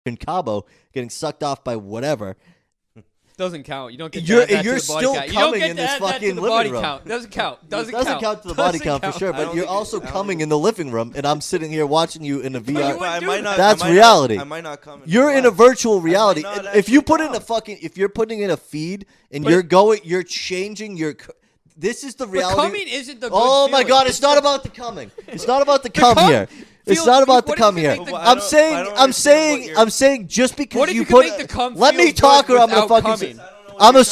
in Cabo getting sucked off by whatever. Doesn't count. You don't get to add that You're to the body still count. You don't coming get in to this add that fucking to the living body room. count. Doesn't count. Doesn't count to the body count for sure, but you're also coming in the living room, and I'm sitting here watching you in a VR. That's reality. I might not come. You're in a virtual reality. If you put in if you're putting in a feed and you're changing your. This is the reality. But coming isn't the. Oh my God! It's not about the coming. It's not about the come here. It's not about the come here. I'm saying just because you put. Let me talk, or I'm gonna fucking. I'm gonna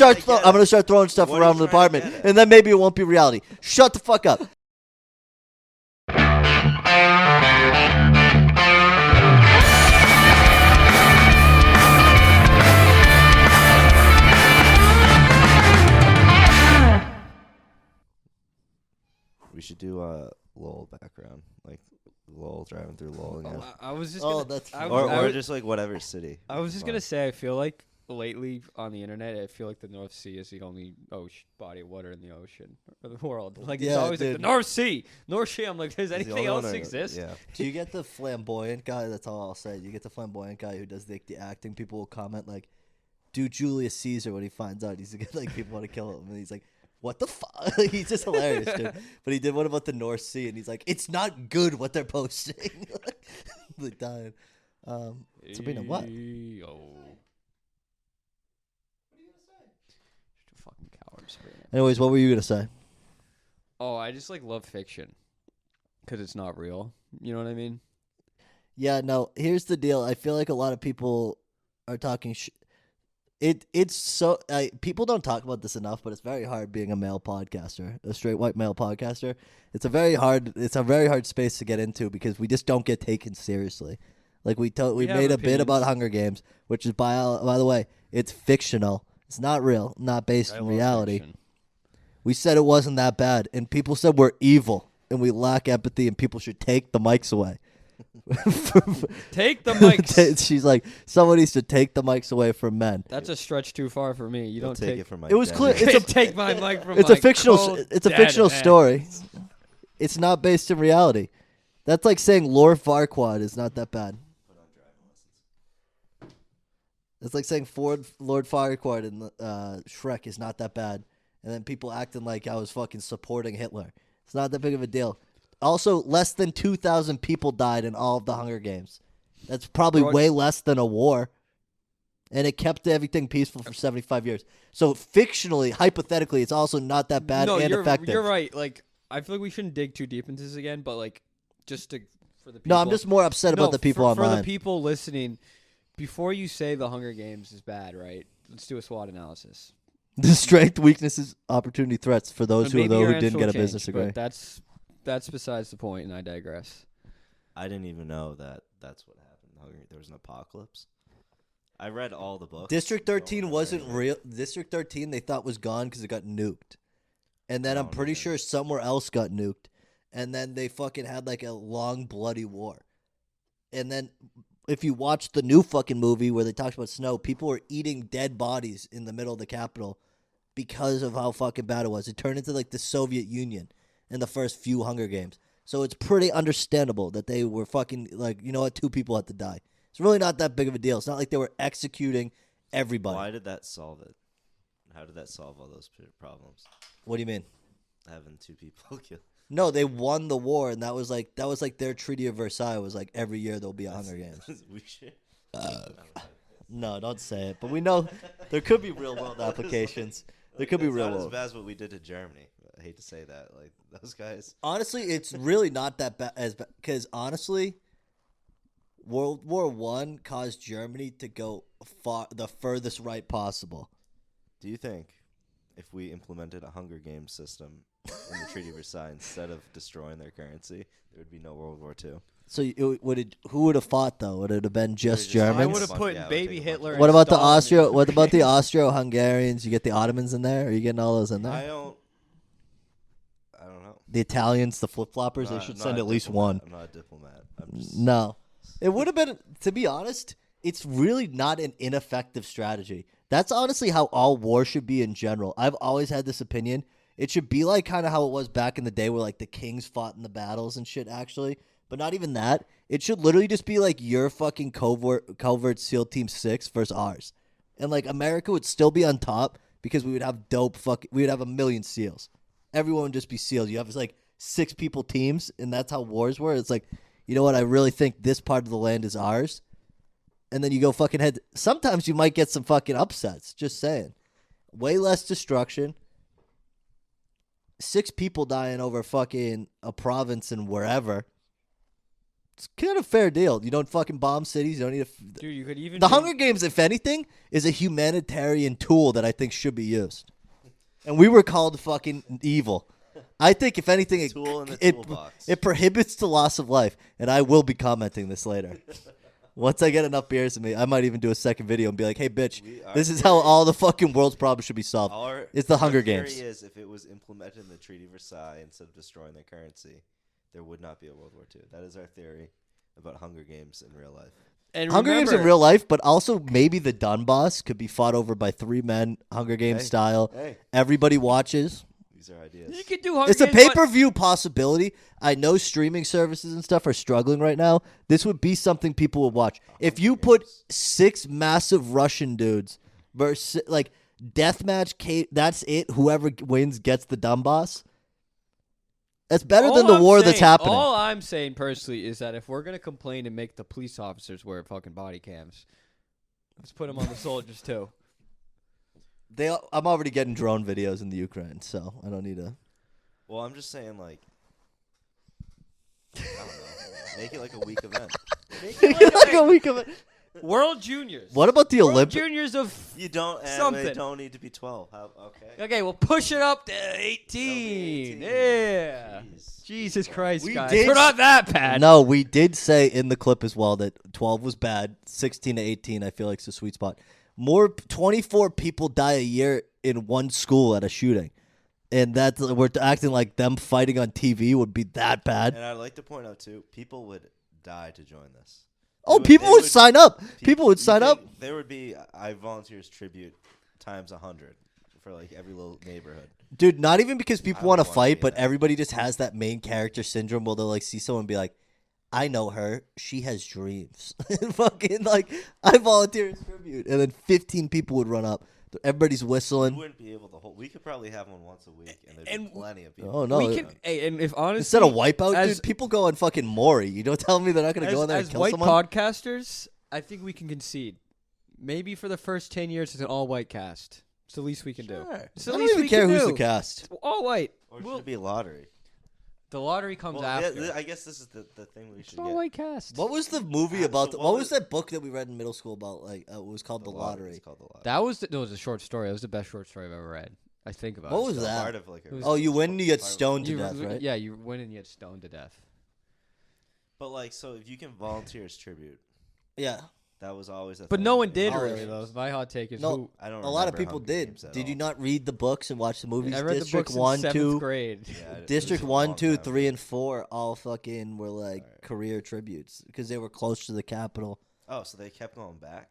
start throwing stuff around the apartment, and then maybe it won't be reality. Shut the fuck up. We should do a Lowell background, like Lowell driving through Lowell again. I was just. Or just like whatever city. I was just gonna say, I feel like lately on the internet, I feel like the North Sea is the only body of water in the ocean or the world. Like it's always like the North Sea. North Sea. I'm like, does anything else exist? Yeah. Do you get the flamboyant guy? That's all I'll say. You get the flamboyant guy who does the acting. People will comment like, "Do Julius Caesar" when he finds out he's like people want to kill him, and he's like, what the fuck? He's just hilarious, dude. But he did one about the North Sea, and he's like, it's not good what they're posting. Like dying. Sabrina, what? What are you gonna say? You're a fucking coward, Sabrina. Anyways, what were you gonna say? Oh, I just like love fiction because it's not real. You know what I mean? Yeah, no. Here's the deal. I feel like a lot of people are talking It's so people don't talk about this enough, but it's very hard being a male podcaster, a straight white male podcaster. It's a very hard space to get into because we just don't get taken seriously. Like we made a bit about Hunger Games, which is by the way, it's fictional. It's not real, not based in reality. Fiction. We said it wasn't that bad, and people said we're evil and we lack empathy, and people should take the mics away. Take the mics. She's like, somebody should take the mics away from men. That's a stretch too far for me. You don't take it from my. It was clear. Take my mic from. It's a fictional. It's a fictional story. It's not based in reality. That's like saying Lord Farquaad is not that bad. It's like saying Lord Farquaad in Shrek is not that bad, and then people acting like I was fucking supporting Hitler. It's not that big of a deal. Also, less than 2,000 people died in all of the Hunger Games. That's probably way less than a war. And it kept everything peaceful for 75 years. So fictionally, hypothetically, it's also not that bad and effective. You're right. Like, I feel like we shouldn't dig too deep into this again, but like, for the people. No, I'm just more upset about the people online. For the people listening, before you say the Hunger Games is bad, right? Let's do a SWOT analysis. The strength, weaknesses, opportunity, threats for those who didn't get a business degree. That's besides the point, and I digress. I didn't even know that's what happened. There was an apocalypse. I read all the books. District 13 wasn't real. District 13 they thought was gone because it got nuked. And then I'm pretty sure somewhere else got nuked. And then they fucking had like a long bloody war. And then if you watch the new fucking movie where they talked about snow, people were eating dead bodies in the middle of the Capitol because of how fucking bad it was. It turned into like the Soviet Union in the first few Hunger Games. So it's pretty understandable that they were fucking like, you know what, 2 people had to die. It's really not that big of a deal. It's not like they were executing everybody. Why did that solve it? How did that solve all those problems? What do you mean? Having 2 people killed. No, they won the war, and that was like their Treaty of Versailles was like every year there'll be a Hunger Games. We should. No, don't say it. But we know there could be real world applications. There could be real world. It's not as bad as what we did to Germany. I hate to say that, like those guys. Honestly, it's really not that bad because honestly, World War I caused Germany to go the furthest right possible. Do you think if we implemented a Hunger Games system in the Treaty of Versailles instead of destroying their currency, there would be no World War II? So who would have fought though? Would it have been just Germans? I would have put baby Hitler. What about the Austro-Hungarians? You get the Ottomans in there? Are you getting all those in there? I don't know. The Italians, the flip-floppers, they should send at least one. I'm not a diplomat. No. It would have been, to be honest, it's really not an ineffective strategy. That's honestly how all war should be in general. I've always had this opinion. It should be like kind of how it was back in the day where like the kings fought in the battles and shit actually. But not even that. It should literally just be like your fucking covert SEAL Team 6 versus ours. And like America would still be on top because we would have we would have 1 million SEALs. Everyone would just be SEALs. You have like 6 people teams, and that's how wars were. It's like, you know what? I really think this part of the land is ours. And then you go fucking head. Sometimes you might get some fucking upsets. Just saying. Way less destruction. 6 people dying over fucking a province and wherever. It's kind of fair deal. You don't fucking bomb cities. You don't need Dude, you could even... The Hunger Games, if anything, is a humanitarian tool that I think should be used. And we were called fucking evil. I think, if anything, it prohibits the loss of life. And I will be commenting this later. Once I get enough beers in me, I might even do a second video and be like, hey, bitch, this is how all the fucking world's problems should be solved. It's the Hunger Games. The theory is, if it was implemented in the Treaty of Versailles instead of destroying their currency, there would not be a World War II. That is our theory about Hunger Games in real life. And Hunger Games in real life, but also maybe the Donbass could be fought over by 3 men, Hunger Games style. Hey. Everybody watches. These are ideas. You could do Hunger It's a Games, pay-per-view possibility. I know streaming services and stuff are struggling right now. This would be something people would watch. If you put 6 massive Russian dudes versus, like, deathmatch, that's it. Whoever wins gets the Donbass. That's better than the war that's happening. All I'm saying personally is that if we're going to complain and make the police officers wear fucking body cams, let's put them on the soldiers too. I'm already getting drone videos in the Ukraine, so I don't need to. Well, I'm just saying, like, I don't know. Make it like a week event. Make it like a week event. World Juniors. What about the Olympics? World Juniors of You don't. something. They don't need to be 12. Okay. Okay, we'll push it up to 18. Yeah. Jeez. Jesus Christ, We guys. did- We're not that bad. No, we did say in the clip as well that 12 was bad. 16 to 18, I feel like, is a sweet spot. 24 people die a year in one school at a shooting. And we're acting like them fighting on TV would be that bad. And I'd like to point out, too, people would die to join this. People would sign up. People would sign up. There would be I Volunteers tribute times 100 for like every little neighborhood. Dude, not even because people want to wanna fight, be but that. everybody just has that main character syndrome where they'll like see someone and be like, I know her. She has dreams. And fucking like, I volunteer as tribute. And then 15 people would run up. Everybody's We whistling. wouldn't be able to hold. We could probably have one once a week, and there'd be plenty of people. Oh, no. And if honestly, Instead of Wipeout, dude, people go on fucking Maury. You don't tell me they're not going to go in there and as kill white someone? podcasters, I think we can concede. Maybe for the first 10 years, it's an all-white cast. It's the least we can do. Sure. It's I the don't least even we care can who's do. the cast. All white. Or should it be a lottery? The lottery comes after. Yeah, I guess this is the thing we It's should all get. white cast. What was the movie about? so What what was that book that we read in middle school about? Like, it was called The Lottery. It's called the lottery. That was it was a short story. That was the best short story I've ever read. I think about What it. was It's that? part of, like, a- Oh, you win and you get part of- stoned to You- death, right? Yeah, you win and you get stoned to death. But like, so if you can volunteer as tribute, Yeah. that was always a But thing. no one did Oh, really yeah. though. My hot take is No. who I don't. A lot of remember people Hunger did. Games at Did you all. not read the books and watch the movies? I read District the books 1, in 7th 2, grade. Yeah, it District was a 1, long 2, time 3, ago. and 4 all fucking were like Alright. career tributes because they were close to the capital. Oh, so they kept going back.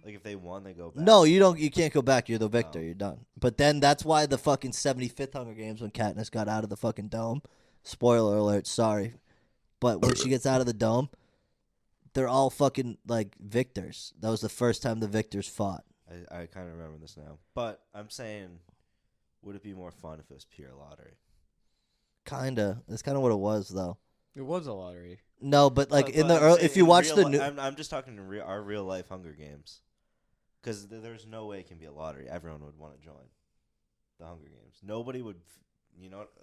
Like if they won, they go back. No, you don't. You can't go back. You're the victor. Oh. You're done. But then that's why the fucking 75th Hunger Games when Katniss got out of the fucking dome. Spoiler alert. Sorry, but when she gets out of the dome, they're all fucking like victors. That was the first time the victors fought. I kind of remember this now. But I'm saying, would it be more fun if it was pure lottery? Kinda. That's kind of what it was, though. It was a lottery. No, but like in But the I'm early, saying if you in watch real the li- new, I'm just talking to our real life Hunger Games, because there's no way it can be a lottery. Everyone would want to join the Hunger Games. Nobody would,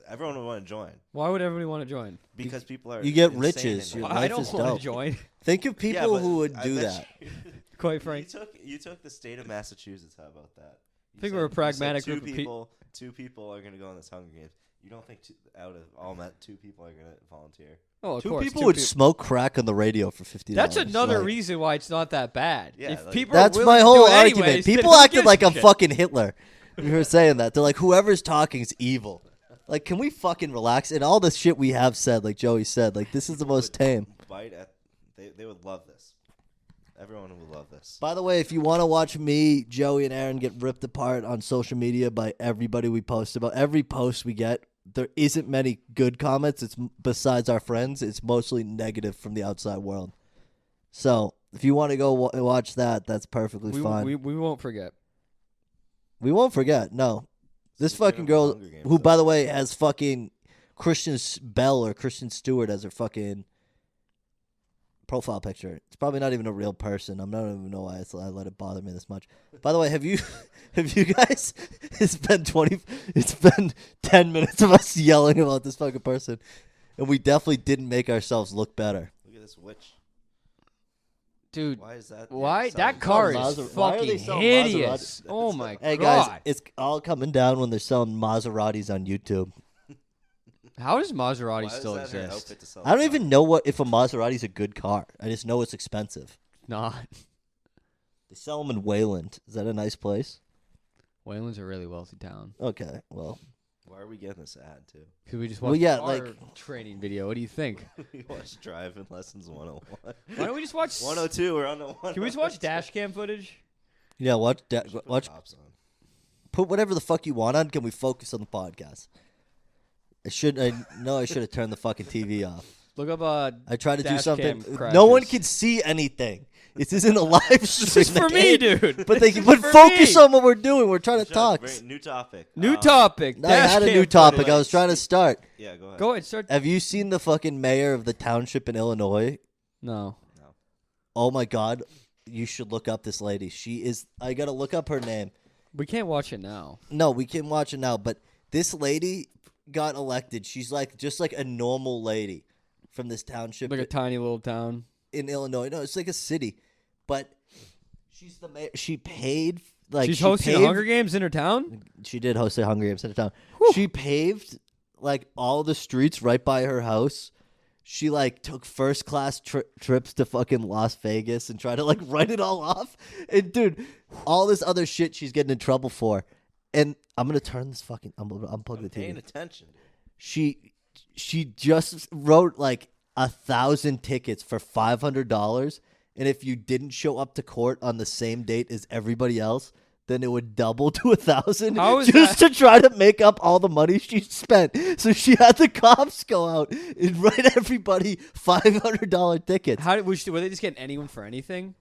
everyone would want to join Why would everybody want to join? because people are. you get insane riches. in Your it. I life don't is want dope. to join. Think of Yeah, people but who would I do bet that. Quite frank. You took the state of Massachusetts. How about that? I think we're a pragmatic two group of people. Two people are going to go on this Hunger Games. You don't think out of all that 2 people are going to volunteer? Oh, of Two course. people would smoke crack on the radio for $50. That's another Like, reason why it's not that bad. Yeah, If like- people That's are my willing whole to do it argument. anyways, then People who acted gives like a I'm shit? fucking Hitler. You were saying that. They're like, whoever's talking is evil. Like, can we fucking relax? And all the shit we have said, like Joey said, like, this is the most tame. Bite at. They would love this. Everyone would love this. By the way, if you want to watch me, Joey, and Aaron get ripped apart on social media by everybody we post about, every post we get, there isn't many good comments. It's besides our friends, it's mostly negative from the outside world. So if you want to go watch that, that's perfectly fine. We won't forget. We won't forget. No, this fucking girl, who by the way has fucking Christian Bell or Christian Stewart as her fucking profile picture. It's probably not even a real person. I don't even know why I let it bother me this much. By the way, have you guys? It's been 10 minutes of us yelling about this fucking person, and we definitely didn't make ourselves look better. Look at this witch. Dude, why is that? Why that car is fucking hideous? Oh my god! Hey guys, it's all coming down when they're selling Maseratis on YouTube. How does Maserati still exist? I don't even know if a Maserati is a good car. I just know it's expensive. Not. They sell them in Wayland. Is that a nice place? Wayland's a really wealthy town. Okay, well. Why are we getting this ad too? Could we just watch training video? What do you think? We watch driving lessons 101. Why don't we just watch 102? We're on the 102. Can we just watch dash cam footage? Yeah, watch. Cops on. Put whatever the fuck you want on. Can we focus on the podcast? I should have turned the fucking TV off. Look up I tried to do something. Crashes. No one can see anything. This isn't a live stream. This is for me, dude. But they can focus on what we're doing. We're trying to talk. New topic. New topic. I had a new topic. I was trying to start. Yeah, go ahead. Go ahead, start. Have you seen the fucking mayor of the township in Illinois? No. Oh my god, you should look up this lady. She is. I gotta look up her name. We can't watch it now. No, we can watch it now. But this lady got elected. She's just like a normal lady from this township, like a tiny little town in Illinois. No, it's like a city, but she's the mayor. She paid she's hosting Hunger Games in her town. She did host the Hunger Games in her town. Whew. She paved like all the streets right by her house. She took first class trips to fucking Las Vegas and tried to write it all off. And dude, all this other shit she's getting in trouble for. And I'm gonna turn this fucking. I'm unplug the TV. Paying attention. She just wrote 1,000 tickets for $500, and if you didn't show up to court on the same date as everybody else, then it would double to 1,000 just to try to make up all the money she spent. So she had the cops go out and write everybody $500 tickets. Were they just getting anyone for anything?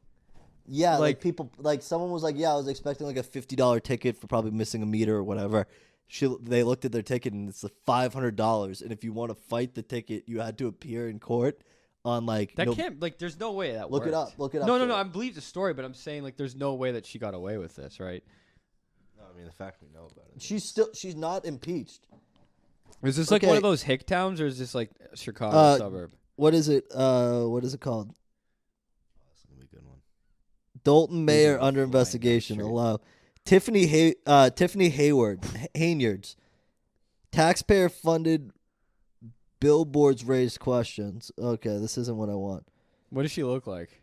Yeah, people, someone was yeah, I was expecting a $50 ticket for probably missing a meter or whatever. They looked at their ticket and it's $500, and if you want to fight the ticket, you had to appear in court on can't there's no way that look worked. Look it up. No, I believe the story, but I'm saying there's no way that she got away with this, right? No, I mean the fact we know about it. She's not impeached. Is this one of those hick towns, or is this a Chicago suburb? What is it? What is it called? That's gonna be a good one. Dalton mayor under investigation. Allow Tiffany Hayward's taxpayer funded billboards raised questions. Okay, this isn't what I want. What does she look like?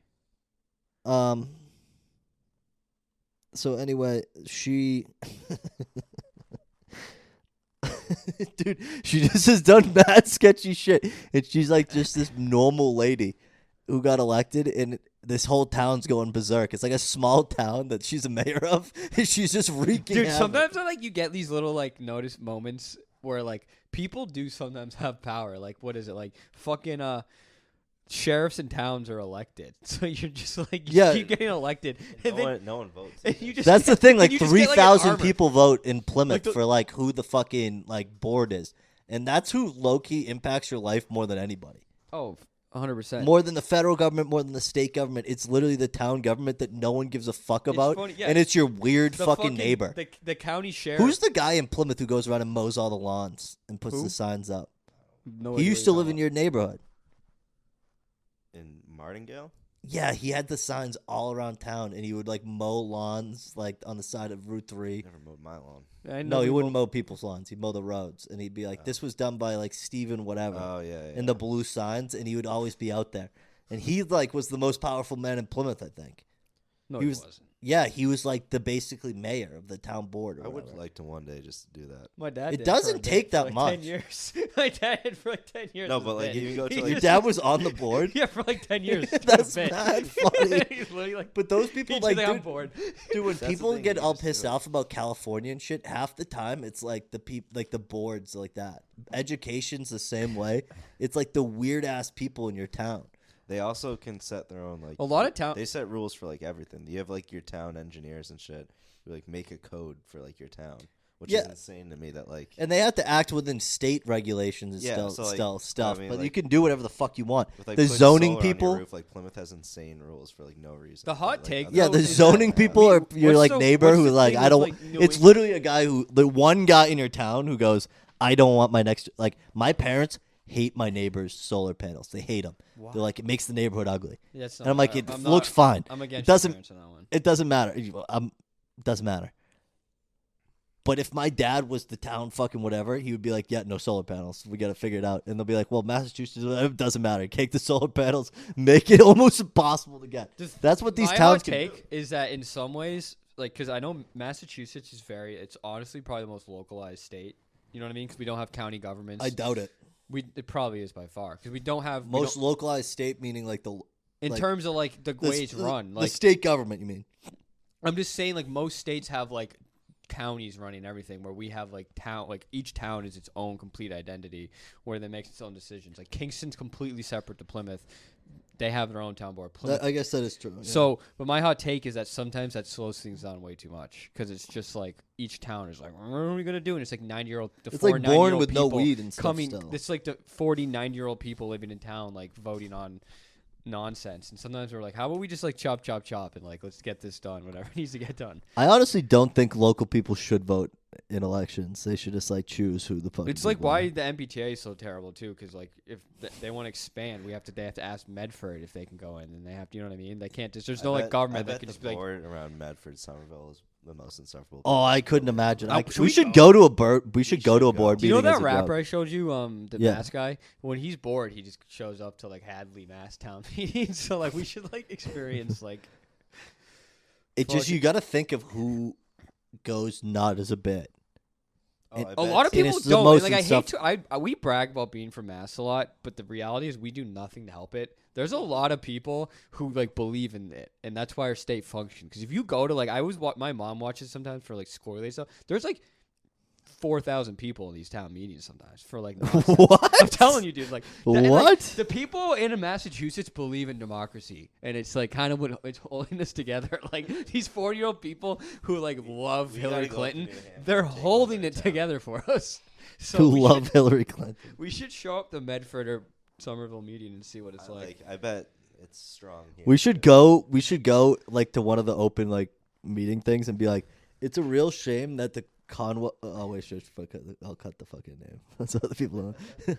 So anyway, she dude, she just has done bad sketchy shit, and she's just this normal lady who got elected, and this whole town's going berserk. It's a small town that she's a mayor of, and she's just wreaking havoc. Sometimes you get these little notice moments where people do sometimes have power. What is it, fucking sheriffs in towns are elected, so you're just keep getting elected. No one votes. That's the thing. 3,000 people vote in Plymouth for who the fucking board is, and that's who low key impacts your life more than anybody. Oh, 100%. More than the federal government, more than the state government. It's literally the town government that no one gives a fuck about, and it's your weird fucking neighbor. The county sheriff. Who's the guy in Plymouth who goes around and mows all the lawns and puts the signs up? He used to live in your neighborhood. In Martingale? Yeah, he had the signs all around town, and he would mow lawns on the side of Route 3. Never mowed my lawn. No, he wouldn't mow people's lawns. He'd mow the roads, and he'd be this was done by Steven whatever. Oh yeah. And the blue signs, and he would always be out there. And he was the most powerful man in Plymouth, I think. No, He he was- wasn't. Yeah, he was like the basically mayor of the town board. Or I would whatever. like to one day just do that. My dad. It did doesn't for a bit, take for that like much. 10 years. My dad did for like 10 years. No, as but a like bit. you can go to He like Your just- dad was on the board. Yeah, for like 10 years. That's a bit. mad funny. He's literally like, But those people he's like, on dude, board. dude, when That's the people thing, get you all just do pissed it. off about California and shit, half the time it's like the like the boards like that. Education's the same way. It's like the weird ass people in your town. They also can set their own like A lot of town. They set rules for like everything. You have like your town engineers and shit who like make a code for like your town, which Yeah. is insane to me. That like And they have to act within state regulations and Yeah, so, like, stuff. I mean, but you like- can do whatever the fuck you want. with like The putting zoning solar on your people. roof, like Plymouth has insane rules for like no reason. The hot Like, take, other- Yeah, though, the is that- zoning people are your What's like the- neighbor what's who the like thing I with, don't. like, New It's England- literally a guy who the one guy in your town who goes, I don't want my next like my parents hate my neighbor's solar panels. They hate them. Wow. They're like it makes the neighborhood ugly. That's And I'm like, it I'm looks not- fine. I'm against It doesn't- your parents on that one. It doesn't matter. Doesn't matter. But if my dad was the town fucking whatever, he would be like, yeah, no solar panels. We got to figure it out. And they'll be like, well, Massachusetts, it doesn't matter. Take the solar panels, make it almost impossible to get. That's what these My towns hot can do. take is that in some ways, like, because I know Massachusetts is it's honestly probably the most localized state. You know what I mean? Because we don't have county governments. I doubt it. It probably is by far because we don't have Most localized state, meaning like the in like, terms of like the way it's run. the Like state government, you mean? I'm just saying, like most states have like counties running everything, where we have like each town is its own complete identity, where they make its own decisions. Like Kingston's completely separate to Plymouth; they have their own town board. Plymouth. I guess that is true. Yeah. So, but my hot take is that sometimes that slows things down way too much because it's just like each town is like, what are we gonna do? And it's like 90-year-old, it's like born with no weed and stuff coming. still. It's like the 49-year-old people living in town like voting on nonsense. And sometimes we're like, how about we just like chop and like let's get this done, whatever needs to get done. I honestly don't think local people should vote in elections. They should just like choose who the fuck. It's like why the MBTA is so terrible too, because like if they want to expand, they have to ask Medford if they can go in, and they have to, you know what I mean? They can't just there's no like government that can just be like. board around Medford, Somerville is the most insufferable. Oh, I couldn't imagine. Should We we should go to a bird. We should go to a go. board Do you know meeting. that as a rapper group. I showed you, the Yeah. mask guy? When he's bored, he just shows up to like Hadley Mass Town meetings. So like we should like experience like. It just you got to think of who goes not as a bit. A lot of And people it's the don't. most And, like I hate insuf- to. We brag about being from Mass a lot, but the reality is we do nothing to help it. There's a lot of people who like believe in it, and that's why our state functions. Because if you go to like, my mom watches sometimes for like score related stuff. There's like 4,000 people in these town meetings sometimes for like nonsense. What? I'm telling you, dude. Like and, What? like, the people in Massachusetts believe in democracy, and it's like kind of what it's holding us together. Like these 40-year-old people who like love We Hillary gotta go Clinton, to New Hampshire they're and take holding over it town. together for us. So Who we love should, Hillary Clinton? we should show up to Medford or Somerville meeting and see what it's like. I bet it's strong. Here. We should go. We should go like to one of the open like meeting things and be like, it's a real shame that the Conway. Oh wait, sure, I'll cut the fucking name. That's other people know.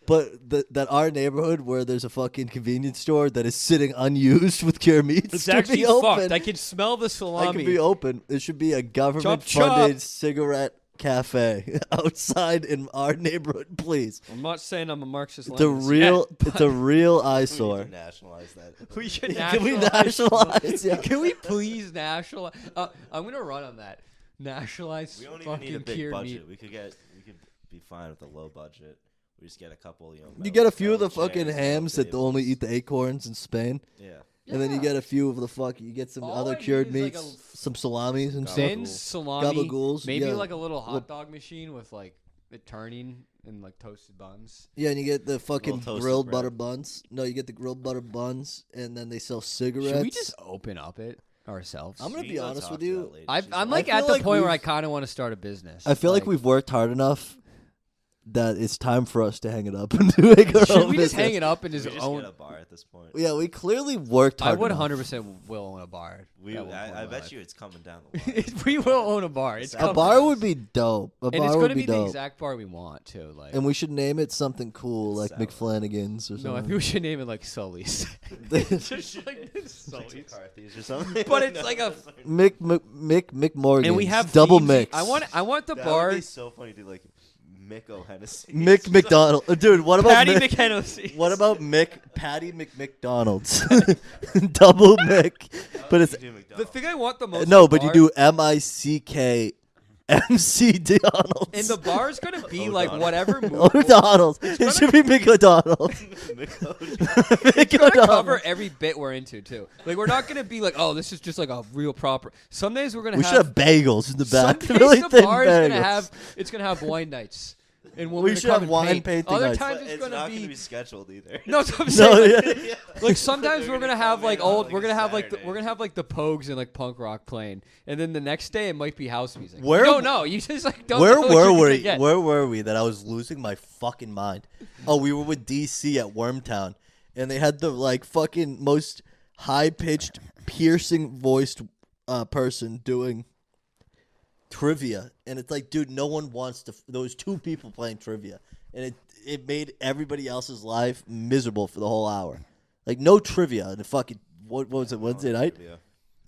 But that our neighborhood where there's a fucking convenience store that is sitting unused with cure meats It's to actually be open. fucked. I can smell the That salami. could be open. It should be a government Chop, funded chop. cigarette cafe outside in our neighborhood, please. I'm not saying I'm a Marxist. It's a Leninist real. yet, It's a real We need eyesore. to nationalize that. We should Can we nationalize. nationalize? Yeah. Can we please nationalize? I'm gonna run on that. Nationalize We don't even need a fucking big cured budget. meat. We could be fine with a low budget. We just get a couple, You get a few of the metal fucking chairs, hams metal that only tables. eat the acorns in Spain, Yeah. and then you Yeah. get a few of the you get some All other I need cured is, like, meats, some salamis and Gabagool. stuff. Fins, salami, Gabagools, maybe yeah. like a little hot Well- dog machine with like it turning and like toasted buns. Yeah, and you get the fucking toasted grilled bread. butter buns. No, you get the grilled butter buns, and then they sell cigarettes. Should we just open up it ourselves? I'm gonna We be can go honest talk with to you. that lady. I'm like feel at the like point where I we've- kind of want to start a business. I feel like we've worked hard enough that it's time for us to hang it up and make our Should own we just business. hang it up and We just just own? get a bar at this point. Yeah, we clearly worked I hard. would enough. 100% will own a bar. at one point in I my bet life. you it's coming down the line. We will own a bar. It's A A coming. bar would be dope. A and bar it's would going to be be the dope. exact bar we want too. Like, And we should name it something cool, like Sour. McFlanagan's or no, I something. think we should name it like Sully's. They- Just like Like Sully's. McCarthy's or something. But it's like a, Mick Morgan. and we have double themes. mix. I want the That bar. would be so funny to like Mick O'Hennessy. Mick McDonald. Dude, what about Patty Mick? McHennessy. What about Patty McDonald's? Double Mick. But it's the thing I want the most. no, but you do MICK MC Donald's. And the bar is gonna be like whatever movie. O'Donnell's. It should be Mick O'Donnell. It's gonna cover every bit we're into too. Like we're not gonna be like, oh, this is just like a real proper. Some days we're gonna. We should have bagels in the back. Some days Really the thin bar is bagels. it's gonna have wine nights. And We should have wine painting Other nights. times It's gonna not be. going to be scheduled either. No, that's what I'm saying. No, Like, like sometimes They're we're gonna gonna have come like in on, old. like, We're a gonna have like Saturday. we're gonna have like the Pogues and like punk rock playing, and then the next day it might be house music. Where- No, you just like don't. Where know what were you're gonna we? get. Where were we that I was losing my fucking mind? Oh, we were with DC at Wormtown, and they had the like fucking most high pitched, piercing voiced person doing trivia, and it's like, dude, no one wants to. Those two people playing trivia, and it made everybody else's life miserable for the whole hour. Like no trivia, and fucking what was it, Wednesday night?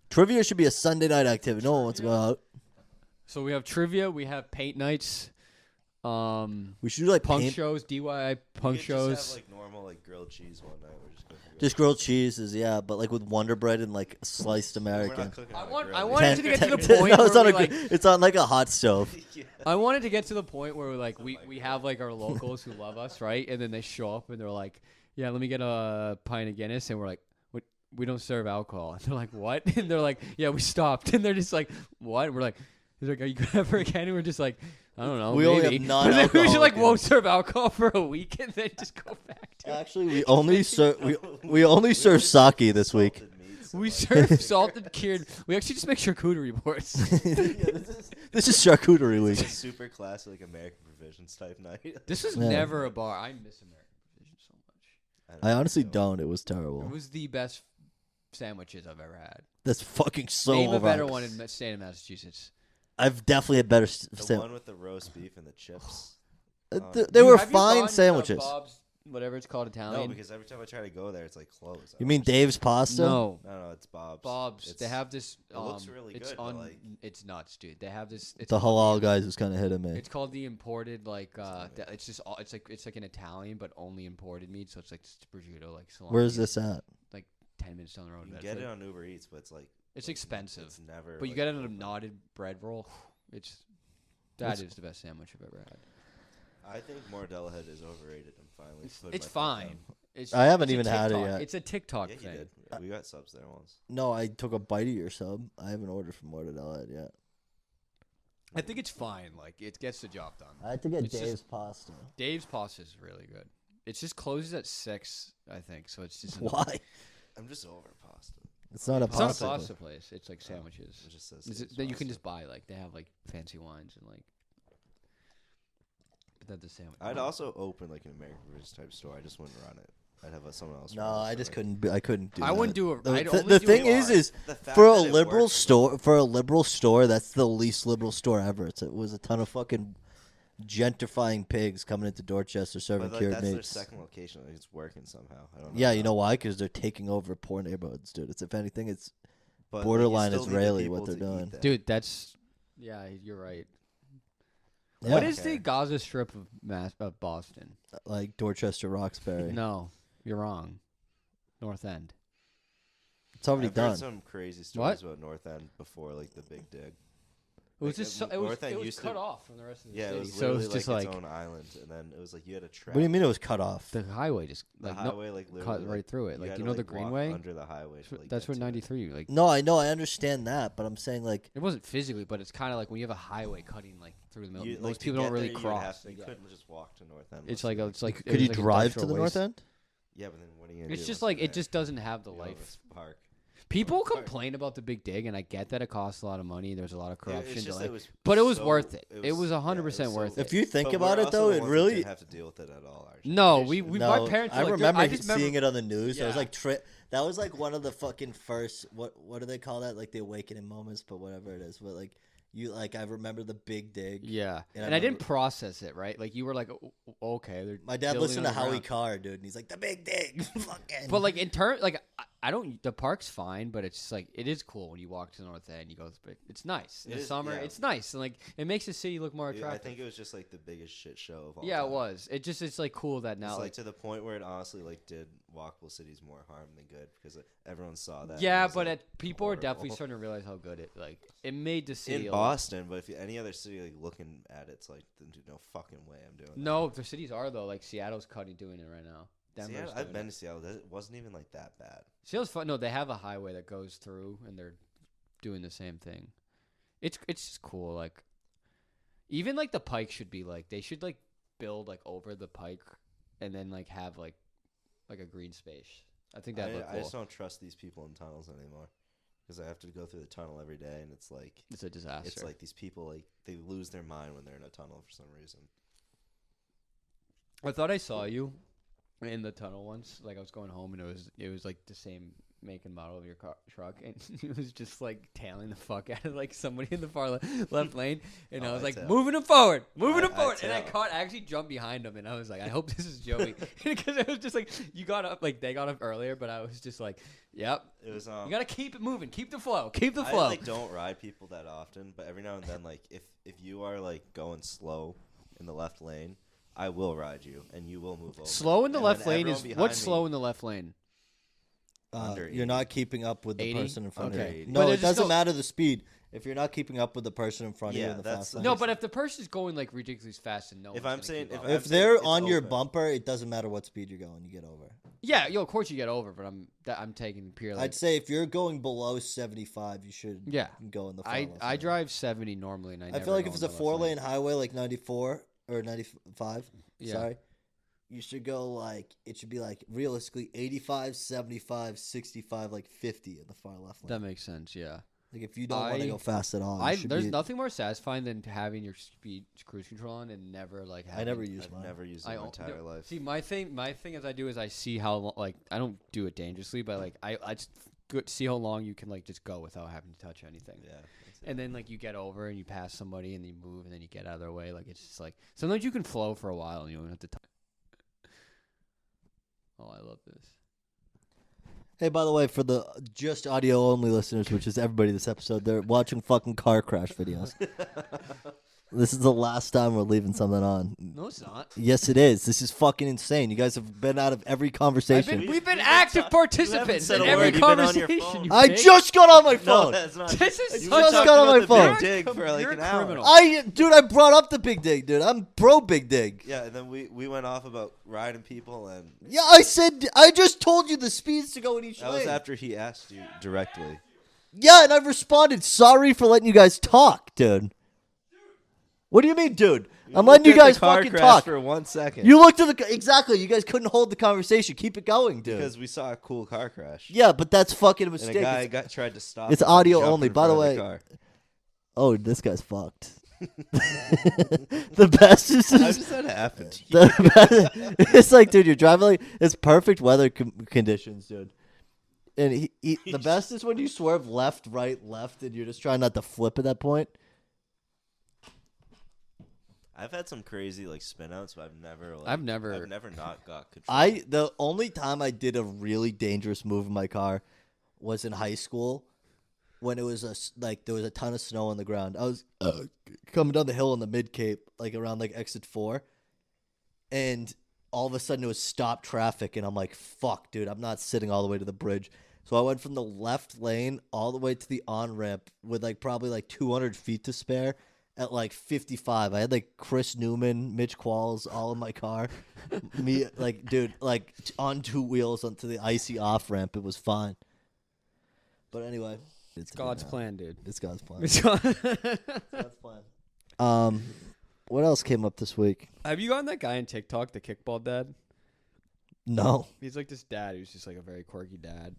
Trivia should be a Sunday night activity. No one wants to go out. So we have trivia. We have paint nights. We should do like Punk paint- shows, DIY punk shows. Just have like normal like grilled cheese one night. We're just cooking Just grilled cheeses, yeah, but like with Wonder Bread and like sliced We're American. not cooking on a grill. I wanted to get to the No, point it's where on we, a it's on like a hot stove. I wanted to get to the point where we have like our locals who love us, right? And then they show up and they're like, "Yeah, let me get a pint of Guinness," and we're like, "What? We don't serve alcohol." And they're like, "What?" And they're like, "Yeah, we stopped." And they're just like, "What?" And we're like, "He's like, are you gonna ever again?" And we're just like, "I don't know." We maybe. only have But then we just non-alcoholic like won't Guinness. serve alcohol for a week and then just go back to. Actually, we only serve we only serve sake this week. Salted meats, We so, serve salted cured. We actually just make charcuterie boards. This is charcuterie like, it's a week. super classic like American provisions type night. This was Yeah. never a bar. I miss American Provision so much. I honestly know. don't. It was It terrible. was the best sandwiches I've ever had. That's fucking so Name a better overrated. one in the state of Massachusetts. I've definitely had better. The one with the roast beef and the chips. They were Have you fine gone to sandwiches. Bob's, whatever it's called, Italian. No, because every time I try to go there, it's like closed. I You don't mean understand. Dave's Pasta? No, No, it's Bob's. Bob's. They have this. it looks really it's good, but, like- it's nuts, dude. They have this. It's The called halal guys was kind of hitting me. It's called the imported, like. It's just. It's like an Italian, but only imported meat. So it's like prosciutto, like salami. Where's this at? 10 minutes down the road. You in can get Bedford. it on Uber Eats, but it's like It's expensive, It's never. but you like, get it on a full price. knotted bread roll. That is the best sandwich I've ever had. I think Mordella Head is overrated. I'm finally. putting It's my foot fine. down. It's, I haven't it's a even had it TikTok- yet. It's a TikTok Yeah, you thing. did. We got subs there once. No, I took a bite of your sub. I haven't ordered from Mortadella yet. I think it's fine. Like it gets the job done. I had to get It's just- Dave's Pasta. Dave's pasta is really good. It just closes at 6, I think. So it's just Why? I'm just over pasta. It's not a It's not a pasta. pasta place. It's like sandwiches. It just says Is it, Dave's that you can pasta. just buy like they have like fancy wines and like. But that's the sandwich. I'd also open like an American Ribs type store. I just wouldn't run it. I'd have someone else. No, run it I for just me. couldn't. I couldn't do. I that. wouldn't do it. The, I'd the, only the do thing it is The fact for a that it liberal works, store. For a liberal store, that's the least liberal store ever. It was a ton of fucking gentrifying pigs coming into Dorchester serving But like, cured that's their meats. second location. Like, it's working somehow. I don't know. Yeah, you how. know why? Because they're taking over poor neighborhoods, dude. It's if anything, it's But, borderline you still need the Israeli, people what they're to eat doing. that. Dude, that's yeah. You're right. yeah, What is Okay. the Gaza Strip of Boston? like Dorchester, Roxbury. No, you're wrong. North End. It's already I've done. heard some crazy stories about North End before, like the big dig. It was Like, just it- it was North End it was used to- cut off from the rest of the Yeah, city. it was so it literally was just like like its own island, and then it was like you had a track. What do you mean it was cut off? the highway just The like no, highway, like literally, cut like, right through it. you Like had you to, know the like, walk Greenway. under the highway. to, like, That's get where to it. 93. Like No, I know, I understand that, but I'm saying like it wasn't physically, but it's kind of like when you have a highway cutting like through the middle. You, like, Most to people don't get really there, you would cross. have to- Like, You yeah. couldn't just walk to North End. It's unless like you- it's like it could was you like drive to industrial the waste. North End? Yeah, but then what are you gonna do? It's just once like you're it just there? doesn't have the You know, life. this park. People Park. complain about the big dig, and I get that it costs a lot of money. There's a lot of It's corruption. just to, that like, it was but it was so- worth it. It was yeah, 100% so- worth it. If you think But about we're it though, also the it ones that really didn't have to deal with it at all. Our No, generation. my parents. I were like, remember I just seeing it on the news. It was Yeah. like that was like one of the fucking first what do they call that? Like the awakening moments, but whatever it is. But like you I remember the big dig. Yeah, And I and I didn't remember- process it right. Like you were like, okay. They're My dad building listened to on the Howie ground. Carr, dude, and he's like the big dig. Fucking. But like in turn, like The park's fine, but it's like it is cool when you walk to the north end. You go, it's nice in the summer. Yeah. It's nice and like it makes the city look more attractive. I think it was just like the biggest shit show of all. Yeah, time. It was. It's like cool that now it's like to the point where it honestly like did walkable cities more harm than good because everyone saw that. Yeah, but people are definitely starting to realize how good it made the city in Boston. But if any other city like looking at it, it's like no fucking way I'm doing. No, the cities are though. Like Seattle's doing it right now. Seattle, I've been to Seattle. It wasn't even like that bad. Seattle's fun. No, they have a highway that goes through, and they're doing the same thing. It's just cool. Like, even like the Pike should be like they should like build like over the Pike, and then like have like a green space. I think that'd look cool. I just don't trust these people in tunnels anymore because I have to go through the tunnel every day, and it's like it's a disaster. It's like these people like they lose their mind when they're in a tunnel for some reason. I thought I saw you in the tunnel once. Like I was going home and it was like the same make and model of your truck, and it was just like tailing the fuck out of like somebody in the far left lane, and I was like moving him forward, and I actually jumped behind him, and I was like, I hope this is Joey because it was just like you got up, like they got up earlier, but I was just like, yep, it was. You gotta keep it moving, keep the flow. I like don't ride people that often, but every now and then, like if you are like going slow in the left lane, I will ride you, and you will move over. Slow in the left lane is what's slow in the left lane? You're not keeping up with the 80? person in front of you. No, it doesn't matter the speed. If you're not keeping up with the person in front of you in the fast lane. No, but if the person's going like ridiculously fast and if they're on your bumper, it doesn't matter what speed you're going. You get over. Yeah, of course you get over, but I'm taking purely. I'd say if you're going below 75, you should go in the far left lane. I drive 70 normally, and I feel like if it's a 4-lane highway like 94 or 95, sorry, you should go like it should be like realistically 85, 75, 65, like 50 in the far left lane. That makes sense, yeah. Like if you don't want to go fast at all, there's nothing more satisfying than having your speed cruise control on and never like having. I've never used it in my entire life. See, my thing as I do is I see how like I don't do it dangerously, but like I just see how long you can like just go without having to touch anything. Yeah. And then like you get over and you pass somebody and you move and then you get out of their way. Like it's just like sometimes you can flow for a while and you don't have to touch. Oh, I love this. Hey, by the way, for the just audio only listeners, which is everybody this episode, they're watching fucking car crash videos. This is the last time we're leaving something on. No, it's not. Yes, it is. This is fucking insane. You guys have been out of every conversation. We've been active participants in every conversation. I just got on my phone. No, that's not. This is you just got on my phone. Big dig for like an hour. I brought up the big dig, dude. I'm pro big dig. Yeah, and then we went off about riding people and. Yeah, I just told you the speeds to go in each lane. That was after he asked you directly. Yeah, and I responded, sorry for letting you guys talk, dude. What do you mean, dude? I'm letting you guys fucking talk for 1 second. You looked at exactly. You guys couldn't hold the conversation. Keep it going, dude. Because we saw a cool car crash. Yeah, but that's fucking a mistake. And a guy tried to stop. It's audio only. By the way. Oh, this guy's fucked. The best is how does that happen? It's like, dude, you're driving like it's perfect weather conditions, dude. And the best is when you swerve left, right, left, and you're just trying not to flip at that point. I've had some crazy like spin outs, but I've never not got control. The only time I did a really dangerous move in my car was in high school when it was there was a ton of snow on the ground. I was coming down the hill in the mid Cape, like around like exit 4, and all of a sudden it was stop traffic, and I'm like, fuck, dude, I'm not sitting all the way to the bridge. So I went from the left lane all the way to the on ramp with like probably like 200 feet to spare. At like 55, I had like Chris Newman, Mitch Qualls, all in my car. Me, like, dude, like on 2 wheels onto the icy off ramp. It was fine. But anyway, it's God's plan, dude. It's God's plan. It's God's plan. What else came up this week? Have you gotten that guy on TikTok, the kickball dad? No. He's like this dad who's just like a very quirky dad.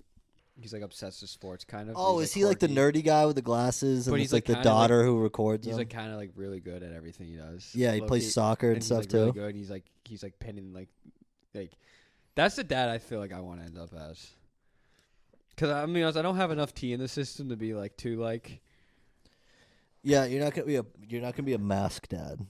He's like obsessed with sports, kind of. Oh, is he like the nerdy guy with the glasses, and he's like the daughter who records him? He's like kind of like really good at everything he does. Yeah, he plays soccer and stuff too. Really good. He's like pinning like that's the dad I feel like I want to end up as. Because I mean, I don't have enough tea in the system to be like too like. Yeah, you're not gonna be a mask dad.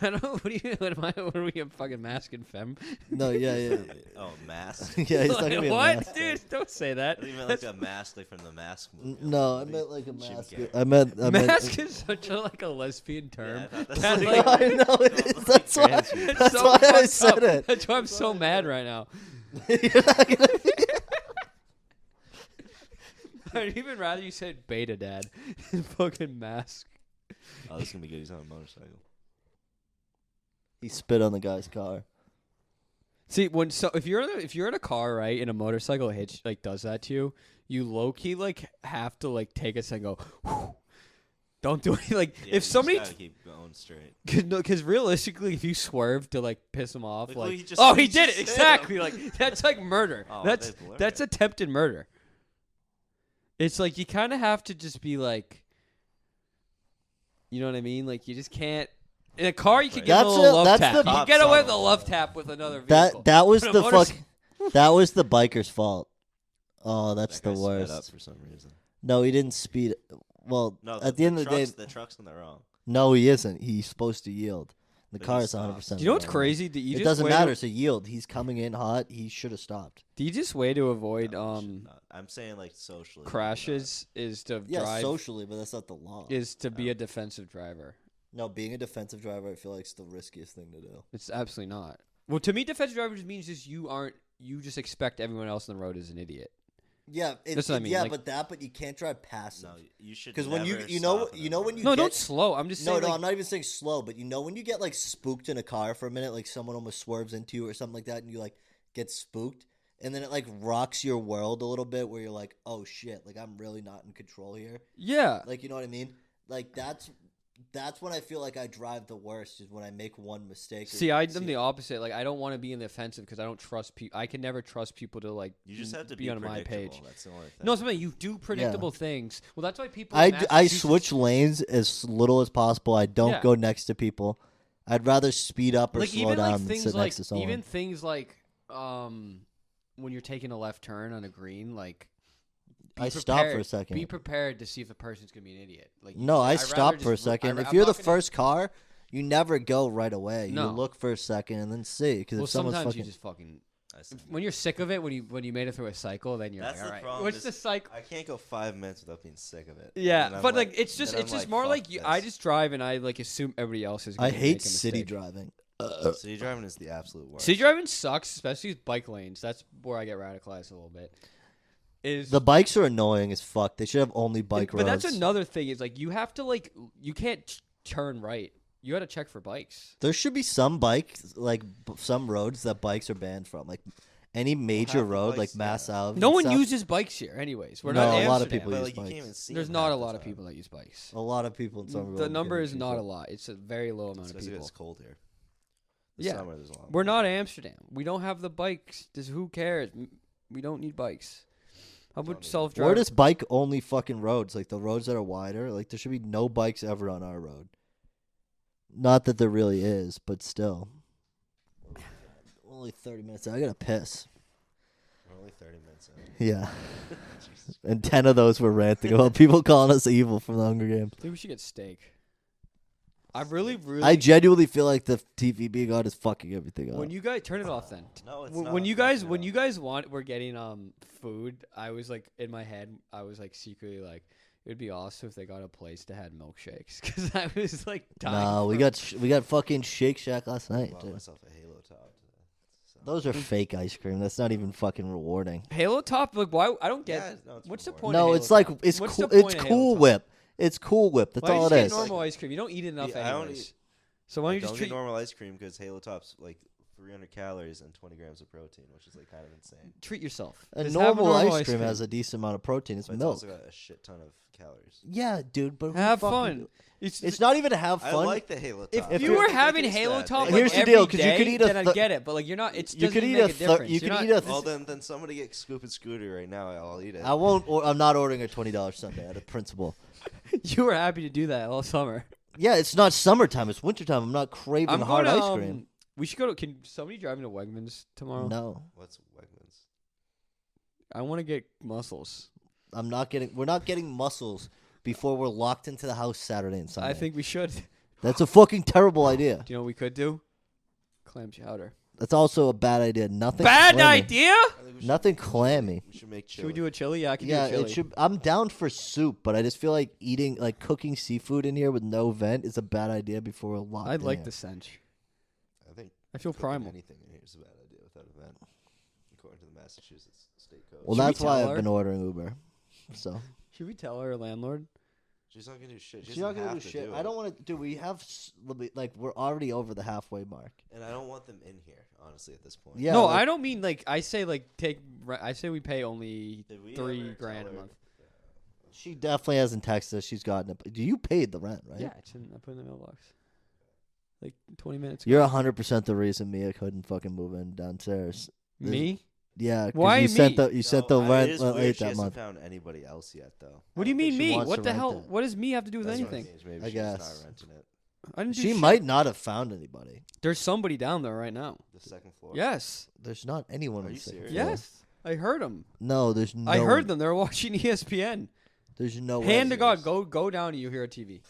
I don't know. What do you? What are we a fucking mask and femme? No, yeah. Oh, mask. Yeah, he's not gonna be a What, mask. dude? Don't say that. You meant like a mask, like from the Mask movie. No, I meant like a mask. Jim Carrey. I meant Mask is such a like a lesbian term. Yeah, that's That, like- like, I know it is. That's why. It's That's so why I fucked said up. it. That's why I'm so mad right now. You're not gonna be. I'd even rather you said beta dad than fucking mask. Oh, this is gonna be good. He's on a motorcycle. He spit on the guy's car. See, if you're in a car, right, and a motorcycle hitch like does that to you, you low key like have to like take a second and go. Whew. Don't do it. Like Yeah, if somebody, you just gotta keep going straight. because realistically, if you swerve to like piss him off, Look, like he just- oh he he did just it hit exactly. him. Like that's like murder. Oh, that's they blur that's it. attempted murder. It's like you kind of have to just be like, you know what I mean? Like you just can't. In a car, you can get a That's little a- love that's tap. the- You can Cops get away on with a it. love tap with another vehicle. That was But a the motorcycle- That was the biker's fault. Oh, that's That the guy sped up worst. for some reason. No, he didn't speed. Well, No, at the end of the day, the truck's in the wrong. no, he isn't. He's supposed to yield. The But car he is 100%. stops. Do you know what's wrong. crazy? That you It just doesn't way matter. To, It's a yield. He's coming in hot. He should have stopped. the easiest way to avoid No, he should not. I'm saying like socially. crashes is to Yeah, drive socially, but that's not the law. is to be a defensive driver. No, being a defensive driver, I feel like it's the riskiest thing to do. It's absolutely not. Well, to me, defensive driver just means just you just expect everyone else on the road is an idiot. Yeah, That's what I mean, Yeah, like- but you can't drive passive. No, you should. Because when never you know stop in the when road. you No, get, don't slow. I'm just saying. no, like, I'm not even saying slow, but when you get like spooked in a car for a minute, like someone almost swerves into you or something like that, and you like get spooked, and then it like rocks your world a little bit, where you're like, oh shit, like I'm really not in control here. yeah. Like you know what I mean? Like that's when I feel like I drive the worst is when I make one mistake. or See, I'm the opposite. Like, I don't want to be in the offensive because I don't trust people. I can never trust people to like. You just have to be be on my predictable. page. That's the only thing. No, it's something you do predictable things. Well, that's why people. in I Massachusetts- switch lanes as little as possible. I don't Yeah. go next to people. I'd rather speed up or like slow even down like than things sit like next to someone. even things like when you're taking a left turn on a green, like. Be I stop for a prepared- second. Be prepared to see if the person's gonna be an idiot. Like you No, just- I I'd rather stop just for a ro- second. If I'm you're the not gonna- first car, you never go right away. No. You look for a second and then see. Because Well, if someone's sometimes fucking, you just fucking. I see. When you're sick of it, when you made it through a cycle, then you're That's like, all the right, problem what's is- the cycle? I can't go 5 minutes without being sick of it. Yeah, And then I'm but like it's then just I'm more fuck like you, I this. just drive and I like assume everybody else is. I Gonna hate make a city mistake. driving. City driving is the absolute worst. City driving sucks, especially with bike lanes. That's where I get radicalized a little bit. Is The bikes are annoying as fuck. They should have only bike but roads. that's another thing. Is like you have to like you can't turn right. You got to check for bikes. There should be some some roads that bikes are banned from. Like any major half the road, bikes, like Mass yeah. Ave. No and one stuff. uses bikes here, anyways. We're No, not a lot of Amsterdam. people But use like you bikes. can't even see. There's them not half a the lot of time. people that use bikes. A lot of people in some The roads number get is not a confused. lot. It's a very low amount It's of because people. it's cold here. The Yeah. summer, there's a lot. We're more. not Amsterdam. We don't have the bikes. Just who cares? We don't need bikes. How Don't about need self Where drive? does bike only fucking roads? Like the roads that are wider. Like there should be no bikes ever on our road. Not that there really is, but still. Only 30 minutes. I gotta piss. We're only 30 minutes in. Yeah. Jesus. And 10 of those were ranting about people calling us evil from the Hunger Games. I think we should get steak. I really. I genuinely feel like the TV being on is fucking everything up. When you guys turn it off, then. No, it's When, not. when you guys Fucking when hell. you guys we're getting food, I was like in my head, I was like secretly like it would be awesome if they got a place that had milkshakes because I was like dying. No, we got fucking Shake Shack last night. bought Dude. myself a Halo top. So. Those are fake ice cream. That's not even fucking rewarding. Halo Top. Like why? I don't get. Yeah, no, it's what's the rewarding. point? No, of it's Halo like Top? it's What's cool. the It's point of Halo Cool Top? Whip. It's Cool Whip. That's Why all do it you is. just get normal ice cream? You don't eat enough Yeah, I don't anyways. eat- So why I don't you don't just get treat normal ice cream because Halo Top's like 300 calories and 20 grams of protein, which is like kind of insane. treat yourself? A Just have normal ice cream has a decent amount of protein. It's But it's milk. also got a shit ton of calories. Yeah, dude. But who Have fucking- fun. It's not even to have I fun. like the Halo Top. If If you you're- were having Halo Top like Here's the every deal, 'cause you day, could eat a then I'd get it. But like you're not. It's You could doesn't eat make a a difference. you You're could not- eat a. Well, then somebody get Scoop and Scooter right now. I'll eat it. I won't. I'm not ordering a $20 sundae out of principle. You were happy to do that all summer. Yeah, it's not summertime. It's wintertime. I'm not craving I'm hard going to, ice cream. We should go to. Can somebody drive me to Wegmans tomorrow? No, What's Wegmans? I want to get mussels. I'm not getting. We're not getting mussels before we're locked into the house Saturday and Sunday. I think we should. That's a fucking terrible idea. Do you know what we could do? Clam chowder. That's also a bad idea. Nothing. Bad clammy. idea. Nothing clammy. We should make chili. Should we do a chili? Yeah, I can Yeah, do a chili. it should. I'm down for soup, but I just feel like cooking seafood in here with no vent is a bad idea before a lot. I'd like the stench. I think I feel cooking primal. anything in here is a bad idea without a vent, according to the Massachusetts State Code. Well, Should we that's why tell I've her? been ordering Uber. So Should we tell our landlord? She's not gonna do shit. she's not gonna do shit. I don't want to. Do we have we're already over the halfway mark? And I don't want them in here, honestly, at this point. Yeah. No, like- I don't mean like I say like take. I say we pay only Did we $3 ever grand tell a her- month. She definitely hasn't texted us. She's gotten it. Do you paid the rent, right? Yeah, I put it in the mailbox. Like 20 minutes ago. You're 100% the reason Mia couldn't fucking move in downstairs. Me? Yeah. 'cause Why you sent me? the rent it is weird late she that hasn't month. found anybody else yet, though. What do you don't think mean she me? wants What to the rent hell? it. What does me have to do with That's what it anything? means. Maybe I she's guess. not renting it. I didn't do She shit. might not have found anybody. There's somebody down there right now. The second floor. Yes. There's not anyone. Are on you the second serious? floor. Yes. I heard them. No, there's no. I heard one. them. They were watching ESPN. There's no. Hand way. to God, go down and you hear a TV.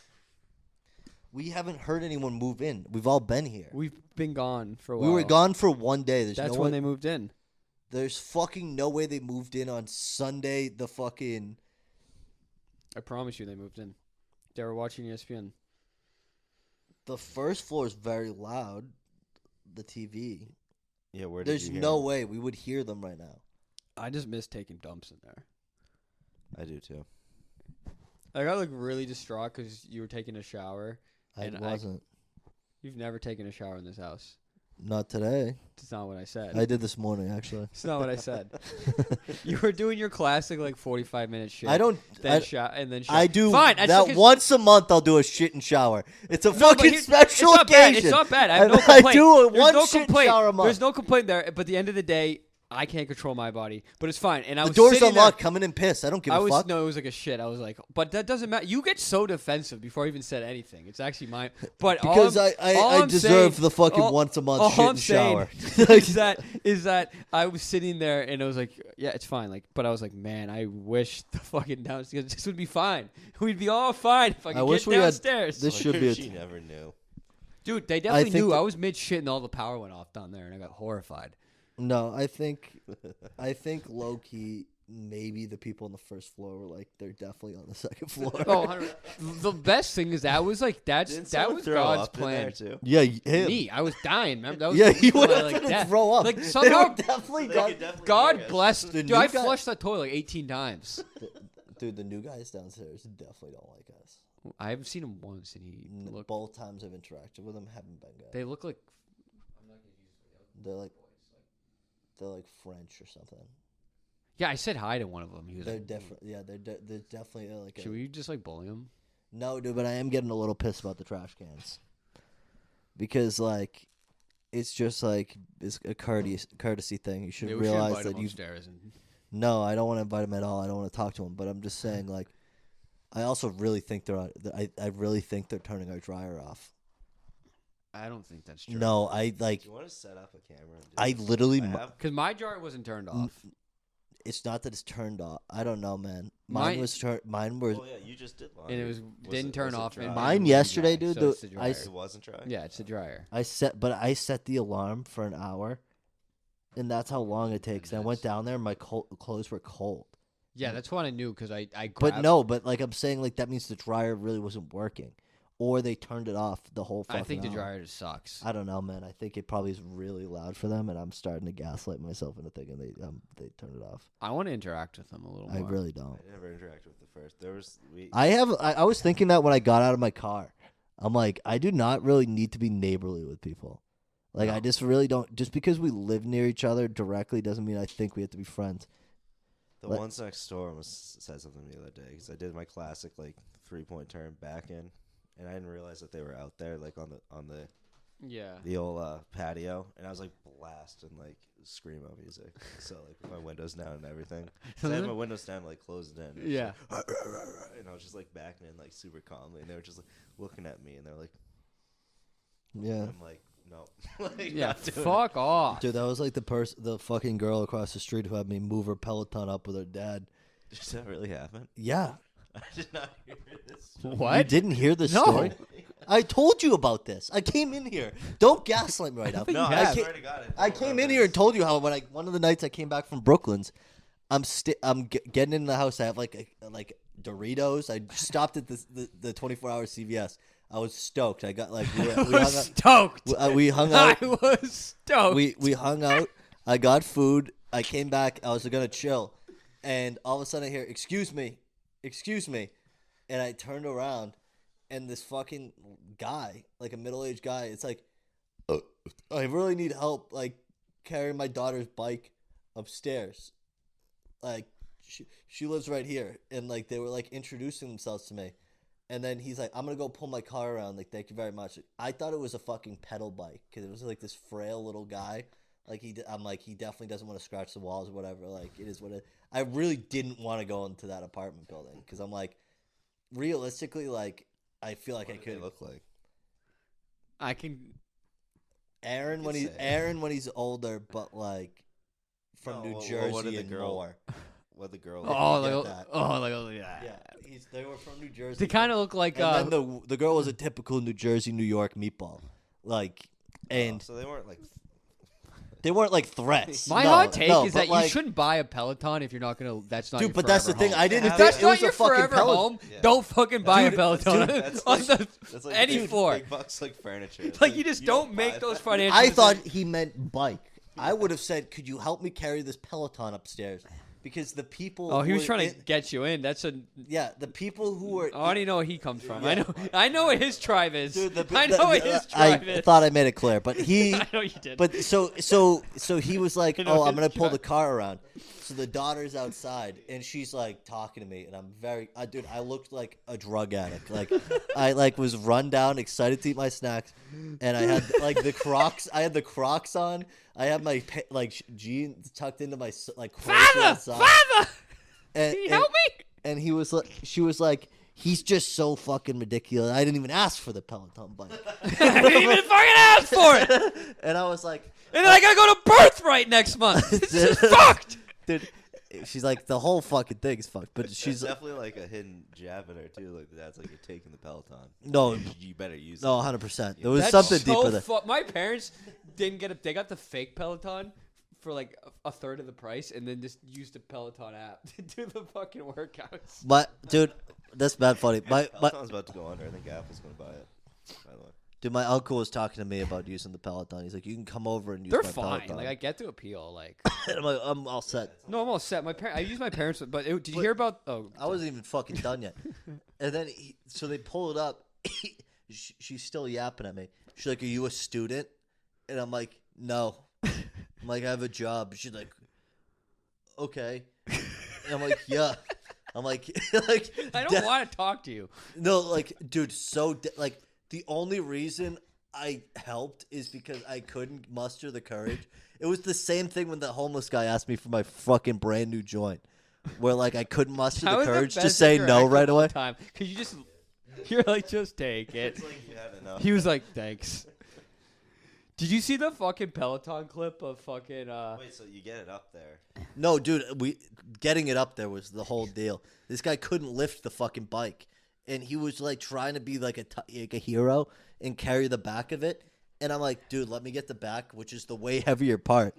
We haven't heard anyone move in. We've all been here. We've been gone for a We while. were gone for one day. There's That's no when way, they moved in. There's fucking no way they moved in on Sunday. The fucking. I promise you they moved in. They were watching ESPN. The first floor is very loud. The TV. Yeah, where did There's you hear no him? way we would hear them right now. I just miss taking dumps in there. I do, too. I got like really distraught because you were taking a shower. I And wasn't. You've never taken a shower in this house. Not today. That's not what I said. I did this morning, actually. It's not what I said. You were doing your classic like 45-minute shit. I don't. Then I, then I do Fine. that once a month. I'll do a shit and shower. It's a No, but fucking it's special not bad. occasion. It's not bad. I have no I complaint. do it There's one no shit and complaint. shower a month. There's no complaint there. But at the end of the day, I can't control my body. But it's fine. And I The was door's sitting unlocked. there. Come in and piss. I don't give I a was fuck. no, it was like a shit. I was like, but that doesn't matter. You get so defensive before I even said anything. It's actually mine. But Because all I I'm deserve saying- the fucking all- once a month all shit I'm and shower. saying is that I was sitting there and I was like, yeah, it's fine. Like, but I was like, man, I wish the fucking downstairs this would be fine. We'd be all fine if I could wish get we had downstairs. this should be a She never knew. Dude, they definitely think knew. that- I was mid shit and all the power went off down there, and I got horrified. No, I think low key maybe the people on the first floor were like they're definitely on the second floor. Oh, 100 the best thing is that was like that Someone was throw God's up in there, plan. too? Yeah, him. Me, I was dying, man. That was Yeah, the you reason would why, have like, to death. throw up. Like They somehow, were definitely They got. could definitely God hear us. bless. The Dude, new I guy- flushed that toilet like 18 times. Dude, the new guys downstairs definitely don't like us. I haven't seen him once, and he looked. Both times I've interacted with them haven't been good. They look like. They're like French or something. Yeah, I said hi to one of them. He was They're like, different. Yeah, they're definitely like. should we just like bully him? No, dude, but I am getting a little pissed about the trash cans because like it's just like it's a courtesy thing. You should Yeah, we should realize invite that him you. upstairs and No, I don't want to invite him at all. I don't want to talk to him. But I'm just saying, like, I also really think I really think they're turning our dryer off. I don't think that's true. No, I like. Do you want to set up a camera? And do I this? literally. I have. Because my jar wasn't turned off. It's not that it's turned off. I don't know, man. Mine Mine- was turned. Mine was. Oh yeah, you just did one. And it was didn't turn off. Dry? and Mine wasn't yesterday, dry, dude, so it's the I dryer. It wasn't dry. Yeah, it's the dryer. I set the alarm for an hour, and that's how long it takes. And I went Goodness. down there, and my clothes were cold. Yeah, that's what I knew because I But grabbed. no, but like I'm saying, like that means the dryer really wasn't working, or they turned it off the whole. I think the hour. dryer just sucks. I don't know, man. I think it probably is really loud for them, and I'm starting to gaslight myself into thinking they turned it off. I want to interact with them a little I more. really don't. I never interacted with the first. There was I was thinking that when I got out of my car. I'm like, I do not really need to be neighborly with people. Like, I No. just really don't. Just because we live near each other directly doesn't mean I think we have to be friends. the Let- ones next door said something the other day because I did my classic like 3-point turn back in, and I didn't realize that they were out there like on the Yeah. the old patio, and I was like blasting like screamo music, so like with my windows down and everything. So I had my windows down, like closed in. Yeah. And I was just like backing in like super calmly, and they were just like looking at me, and they're like, Yeah. I'm like, no, like, Yeah. not doing it. Fuck off. Dude, that was like the fucking girl across the street who had me move her Peloton up with her dad. Does that really happen? Yeah. I did not hear this. You What? didn't hear the No. story? I told you about this. I came in here. Don't gaslight me right now. No, I swear to God. I came in here and told you how one of the nights I came back from Brooklyn's, I'm getting in the house. I have like Doritos. I stopped at the 24-hour CVS. I was stoked. I got like we hung out. Stoked. We hung out. I was stoked. We hung out. I got food. I came back. I was gonna chill, and all of a sudden I hear, excuse me," and I turned around, and this fucking guy, like a middle-aged guy, it's like, I really need help, like carrying my daughter's bike upstairs. Like she lives right here, and like they were like introducing themselves to me. And then he's like, "I'm gonna go pull my car around. Like, thank you very much." I thought it was a fucking pedal bike because it was like this frail little guy. Like I'm like, he definitely doesn't want to scratch the walls or whatever. Like, it is what it. I really didn't want to go into that apartment building because I'm like, realistically, like, I feel like I could look like. I can. Aaron when he's older, but like from New Jersey and more. What the girl? Yeah. They were from New Jersey. They kind of look like. And then the girl was a typical New Jersey, New York meatball, like, and so they weren't like. They weren't like threats. My hot take is that you shouldn't buy a Peloton if you're not gonna. That's not. Dude, your but that's the thing. home. I didn't. If that's think not it was your a fucking forever home. Peloton. Yeah. Don't fucking buy a Peloton That's on like any floor. Big bucks like furniture. It's like you just don't make those financial. I thought he meant bike. I would have said, "Could you help me carry this Peloton upstairs?" Because the people. Oh, he was trying to get you in. That's a. Yeah, the people who were. I already know where he comes from. Yeah. I know what his tribe is. Dude, I know what his tribe is. I thought I made it clear, but he. I know you did. But so he was like, "Oh, I'm gonna pull the car around." So the daughter's outside, and she's like talking to me, and I'm very, dude, I looked like a drug addict. Like I like was run down, excited to eat my snacks, and I had like the Crocs. I had the Crocs on. I had my like jeans tucked into my like. Father. And, can you help me? And he was like, she was like, "He's just so fucking ridiculous. I didn't even ask for the Peloton bike. I didn't even fucking ask for it." And I was like, and then I gotta go to Birthright next month. This is fucked. Dude, she's like, the whole fucking thing is fucked. But she's definitely like a hidden jab in her too. Like that's like you're taking the Peloton. No, you better use it. No, 100%. There was something deeper there. My parents didn't get they got the fake Peloton for like a third of the price, and then just used the Peloton app to do the fucking workouts. But dude, that's bad funny. Peloton's about to go under. I think Apple's gonna buy it. By the way. Dude, my uncle was talking to me about using the Peloton. He's like, "You can come over and use my Peloton." They're fine. Like I get the appeal. Like and I'm like, "I'm all set." No, I'm all set. I use my parents, but did you hear about? Oh, I wasn't even fucking done yet. And then so they pull it up. She's still yapping at me. She's like, "Are you a student?" And I'm like, "No." I'm like, "I have a job." She's like, "Okay." And I'm like, "Yeah." I'm like, I don't want to talk to you. No, like, dude, like, the only reason I helped is because I couldn't muster the courage. It was the same thing when the homeless guy asked me for my fucking brand new joint, where like I couldn't muster the courage to say no right away. Because you're like, just take it. It's like you had enough. He was like, thanks. Did you see the fucking Peloton clip of fucking? Wait, so you get it up there? No, dude, getting it up there was the whole deal. This guy couldn't lift the fucking bike, and he was like trying to be like a hero and carry the back of it. And I'm like, "Dude, let me get the back, which is the way heavier part,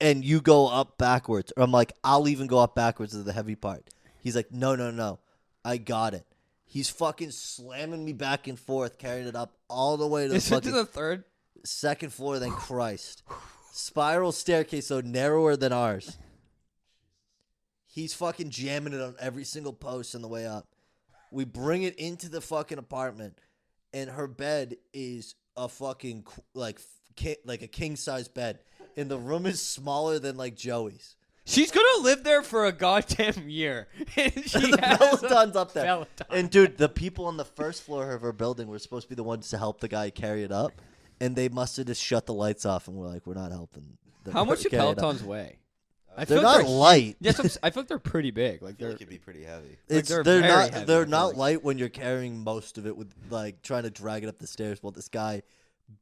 and you go up backwards." Or I'm like, "I'll even go up backwards to the heavy part." He's like, "No, I got it." He's fucking slamming me back and forth, carrying it up all the way to the second floor. Then Christ, spiral staircase so narrower than ours. He's fucking jamming it on every single post on the way up. We bring it into the fucking apartment, and her bed is a fucking like a king size bed, and the room is smaller than like Joey's. She's gonna live there for a goddamn year. And the Peloton's up there. Peloton. And dude, the people on the first floor of her building were supposed to be the ones to help the guy carry it up, and they must have just shut the lights off and were like, "We're not helping." How much do Pelotons weigh? They're not light. Yes, I feel like they're pretty big. Like they could be pretty heavy. They're not light when you're carrying most of it with like trying to drag it up the stairs while this guy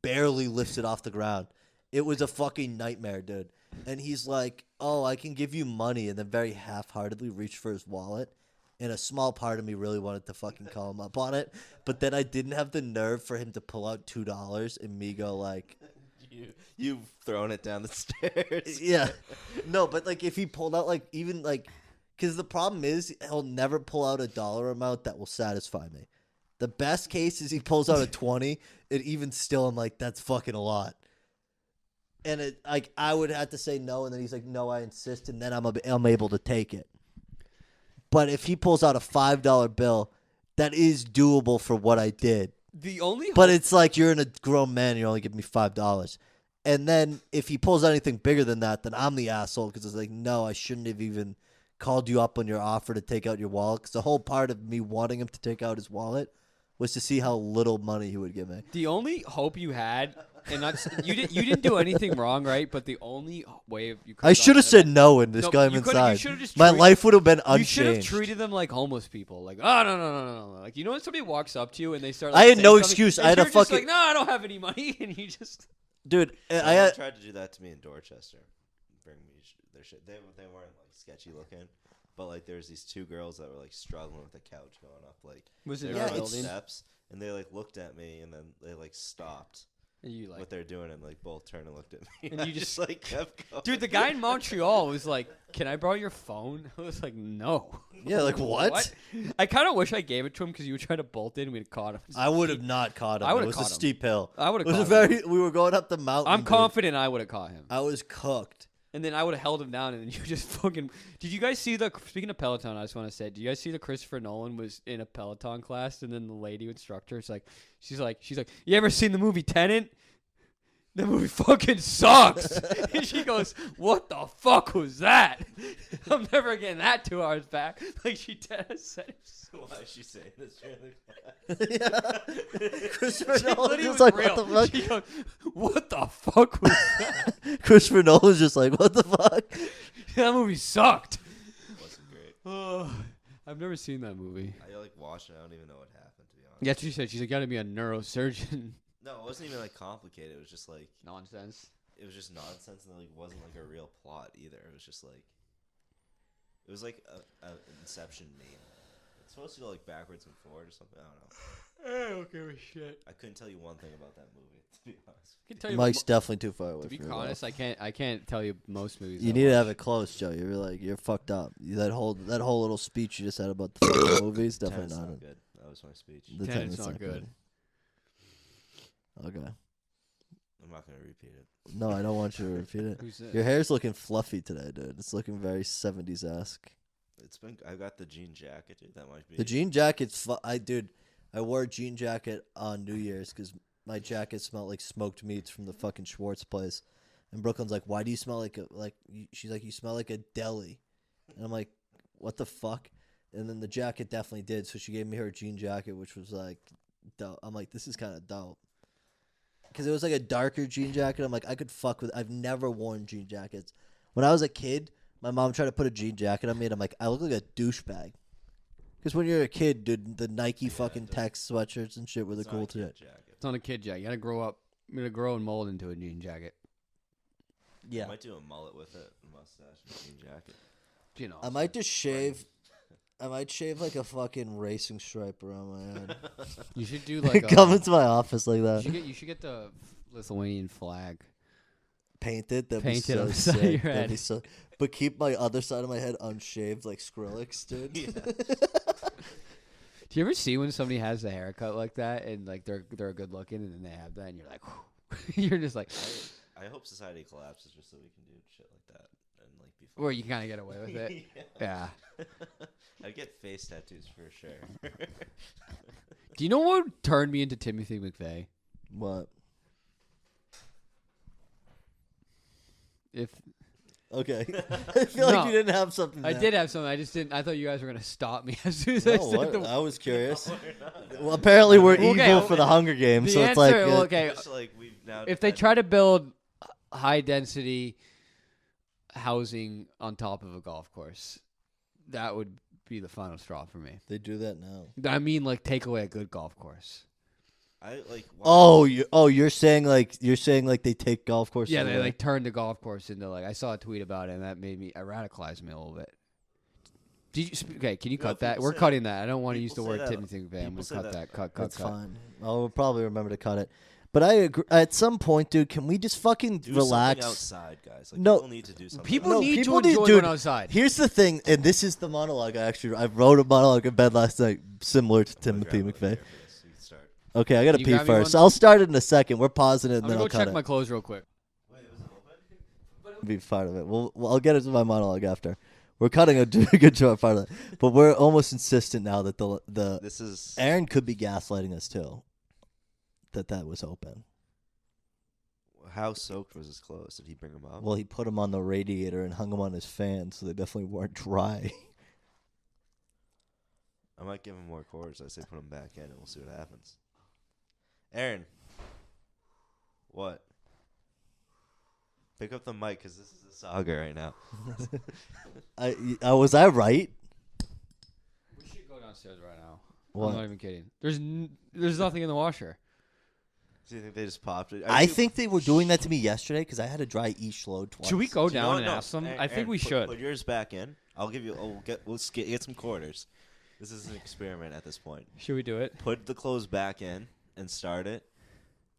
barely lifts it off the ground. It was a fucking nightmare, dude. And he's like, "Oh, I can give you money," and then very half-heartedly reached for his wallet And a small part of me really wanted to fucking call him up on it. But then I didn't have the nerve for him to pull out $2 and me go like... You've thrown it down the stairs. Yeah. No, but like if he pulled out like even like... Because the problem is he'll never pull out a dollar amount that will satisfy me. The best case is he pulls out a 20 and even still I'm like, that's fucking a lot. And it like I would have to say no, and then he's like, no, I insist, and then I'm able to take it. But if he pulls out a $5 bill, that is doable for what I did. But it's like you're a grown man and you're only giving me $5. And then if he pulls out anything bigger than that, then I'm the asshole because it's like, no, I shouldn't have even called you up on your offer to take out your wallet. Because the whole part of me wanting him to take out his wallet was to see how little money he would give me. The only hope you had, and that's you didn't do anything wrong, right? But the only way you could I should have said no and just got him inside. My life would have been unchanged. You should have treated them like homeless people. Like, oh no. Like, you know when somebody walks up to you and they start. I had no excuse. I had a fucking. Like, no, I don't have any money, and you just. Dude, I tried to do that to me in Dorchester. Bring me their shit. They weren't like sketchy looking. But like, there's these two girls that were like struggling with the couch going up like steps, and they like looked at me, and then they like stopped. And you like what they're doing, and like both turned and looked at me, and you just like kept going. Dude, the guy in Montreal was like, "Can I borrow your phone?" I was like, "No." Yeah, like what? I kind of wish I gave it to him because you were trying to bolt in, and we'd have caught him. I would have not caught him. It was a steep hill. I would have caught him. We were going up the mountain. I'm confident I would have caught him. I was cooked. And then I would have held him down, and then you just fucking. Did you guys see speaking of Peloton? I just want to say, did you guys see that Christopher Nolan was in a Peloton class, and then the lady instructor is like, she's like, you ever seen the movie Tenet? The movie fucking sucks. And she goes, what the fuck was that? I'm never getting that 2 hours back. Like she said it. Why is she saying this during the class? Yeah. Christopher Nolan was like, real. What the fuck? She goes, what the fuck was that? Christopher Nolan was just like, what the fuck? That movie sucked. It wasn't great. I've never seen that movie. I like watched it. I don't even know what happened, to be honest. Yeah, that's what she said. She's like, got to be a neurosurgeon. No, it wasn't even like complicated. It was just like nonsense. It was just nonsense, and like wasn't like a real plot either. It was just like it was like a Inception meme. It's supposed to go like backwards and forward or something. I don't know. I don't give a shit. I couldn't tell you one thing about that movie, to be honest. I can tell you Mike's definitely too far away. To be honest, I can't tell you most movies. You need to have it close, Joe. You're fucked up. That whole little speech you just had about the fucking movies definitely not good. That was my speech. Tenet's not good. Okay. I'm not gonna repeat it. No, I don't want you to repeat it. Who's this? Your hair's looking fluffy today, dude. It's looking very 70s-esque. I got the jean jacket, dude. That might be the jean jacket's. I wore a jean jacket on New Year's because my jacket smelled like smoked meats from the fucking Schwartz place. And Brooklyn's like, "Why do you smell like She's like, "You smell like a deli." And I'm like, "What the fuck?" And then the jacket definitely did. So she gave me her jean jacket, which was like, dope. I'm like, this is kind of dope. Because it was like a darker jean jacket. I'm like, I could fuck with. I've never worn jean jackets. When I was a kid, my mom tried to put a jean jacket on me, and I'm like, I look like a douchebag. Because when you're a kid, dude, the Nike fucking Tex sweatshirts and shit were the cool shit. It's not a kid jacket. You gotta grow up. I'm gonna grow and mold into a jean jacket. Yeah. I might do a mullet with it, a mustache, and a jean jacket. You know, I might just shave. I might shave like a fucking racing stripe around my head. You should do like come into my office like that. You should get the Lithuanian flag. Paint it. That'd Paint be it so on the side sick. of your That'd head. be so. But keep my other side of my head unshaved, like Skrillex, dude. Yeah. Do you ever see when somebody has a haircut like that and like they're good looking and then they have that and you're like, you're just like. I hope society collapses just so we can do shit like that and like be. Where you kind of get away with it. Yeah. I'd get face tattoos for sure. Do you know what turned me into Timothy McVeigh? What? Okay. I feel like you didn't have something. I did have something. I just didn't. I thought you guys were gonna stop me as soon as I said I was curious. Well, apparently we're evil for the Hunger Games, so it's like. Okay. If they try to build high density housing on top of a golf course, that would be the final straw for me. They do that now. I mean, like take away a good golf course. You're saying like they take golf courses. Yeah, they like turn the golf course into like I saw a tweet about it and that made me radicalized me a little bit. Okay, can you cut that? We're cutting that. I don't want to use the word Timothy McVeigh. I'm going to cut that. Cut. That's fine. We'll probably remember to cut it. But I agree. At some point, dude, can we just fucking relax? Do something outside, guys. No. People need to do something. People need to enjoy going outside. Here's the thing, and this is the monologue. I wrote a monologue in bed last night similar to Timothy McVeigh. Okay, I got to pee first. I'll start it in a second. We're pausing it, and then I'll cut it. I'm going to go check my clothes real quick. Wait, was it open? Be part of it. I'll get into my monologue after. We're cutting a good short part of it, but we're almost insistent now that Aaron could be gaslighting us too. That was open. How soaked was his clothes? Did he bring them up? Well, he put them on the radiator and hung them on his fan, so they definitely weren't dry. I might give him more quarters. I say put them back in, and we'll see what happens. Aaron, what? Pick up the mic, because this is a saga right now. Was I right? We should go downstairs right now. What? I'm not even kidding. There's nothing in the washer. Do you think they just popped it? I think they were doing that to me yesterday because I had to dry each load twice. Should we go down and ask them? I think we should. Put yours back in. I'll give you. Let's get some quarters. This is an experiment at this point. Should we do it? Put the clothes back in and start it.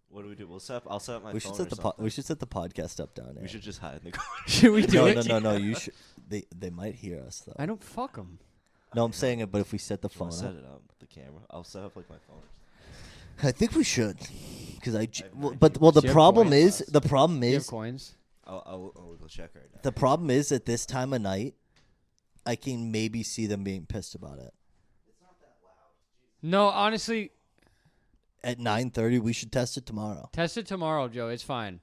What do we do? I'll set up my phone. We should set the podcast up down there. We should just hide in the corner. Should we do it? No. You should. They might hear us though. I don't fuck them. No, I'm saying it. But if we set the phone up, set it up with the camera. I'll set up like my phone. I think we should, because the problem is Do you have coins? I'll go check right now. The problem is at this time of night, I can maybe see them being pissed about it. It's not that loud. No, honestly. At 9:30, we should test it tomorrow. Test it tomorrow, Joe. It's fine.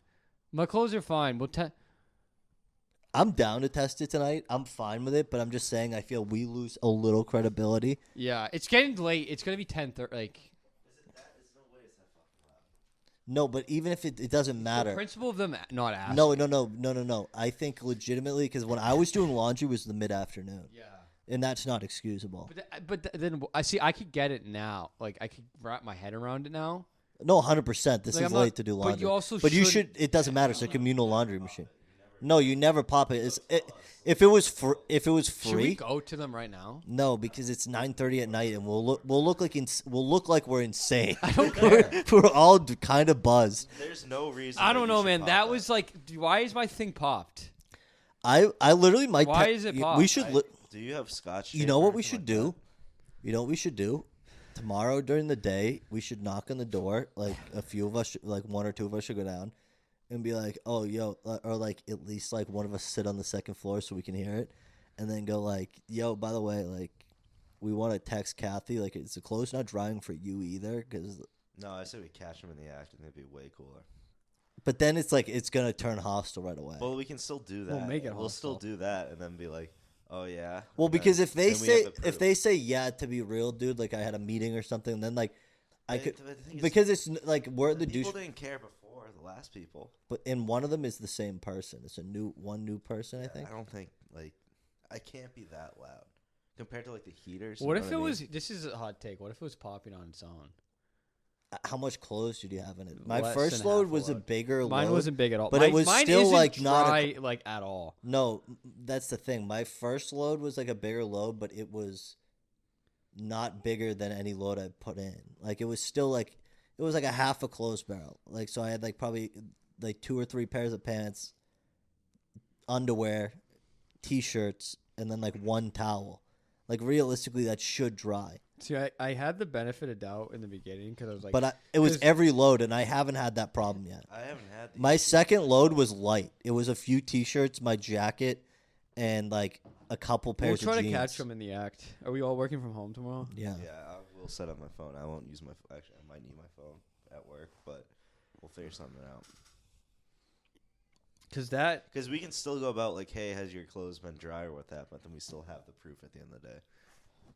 My clothes are fine. I'm down to test it tonight. I'm fine with it, but I'm just saying I feel we lose a little credibility. Yeah, it's getting late. It's gonna be 10:30. Like. No, but even if it doesn't matter. The principle of them not asking. No. I think legitimately, because when I was doing laundry was the mid-afternoon. Yeah. And that's not excusable. But then I see I could get it now. Like I could wrap my head around it now. No, 100%. This is late to do laundry. But you also you should. It doesn't matter. It's a communal laundry machine. No, you never pop it. If it was free. Should we go to them right now? No, because it's 9:30 at night, and we'll look like we're insane. I don't care. We're all kind of buzzed. There's no reason. I don't know, man. That was like, why is my thing popped? I literally might. Why is it popped? We should. Do you have scotch? You know what we should do? You know what we should do? Tomorrow during the day, we should knock on the door. Like a few of us, like one or two of us, should go down and be like, "Oh, yo," or like at least like one of us sit on the second floor so we can hear it, and then go like, "Yo, by the way, like, we want to text Kathy. Like, is the clothes not drying for you either?" Because no, I say we catch them in the act, and it'd be way cooler. But then it's like it's gonna turn hostile right away. Well, we can still do that. We'll make it hostile. We'll still do that, and then be like, "Oh yeah." Well, because if they say yeah, to be real, dude, like I had a meeting or something, then like I could because it's like we're the douche. People didn't care before the last people. But and one of them is the same person. It's one new person, I think. I don't think like I can't be that loud compared to like the heaters. What if it was? This is a hot take. What if it was popping on its own? How much clothes did you have in it? My first load was a bigger load. Mine wasn't big at all. But it was still like not dry, like at all. No, that's the thing. My first load was like a bigger load, but it was not bigger than any load I put in. Like it was still like it was like a half a clothes barrel. Like so I had like probably like 2 or 3 pairs of pants, underwear, t-shirts, and then like one towel. Like realistically that should dry. See, I had the benefit of doubt in the beginning because I was like... But it was every load, and I haven't had that problem yet. I haven't had these. My second load was light. It was a few T-shirts, my jacket, and like a couple pairs of jeans. We'll try to catch them in the act. Are we all working from home tomorrow? Yeah. Yeah, I will set up my phone. I won't use my phone. Actually, I might need my phone at work, but we'll figure something out. Because we can still go about like, hey, has your clothes been dry or what that, but then we still have the proof at the end of the day.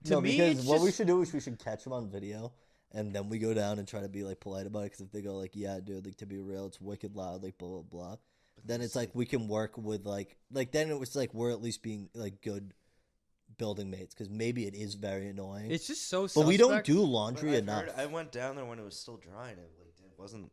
No, because what we should do is we should catch them on video, and then we go down and try to be like polite about it. Because if they go like, "Yeah, dude, like to be real, it's wicked loud," like blah blah blah, then it's like we can work with like then it was like we're at least being like good building mates. Because maybe it is very annoying. It's just so. But we don't do laundry enough. I went down there when it was still dry, and it wasn't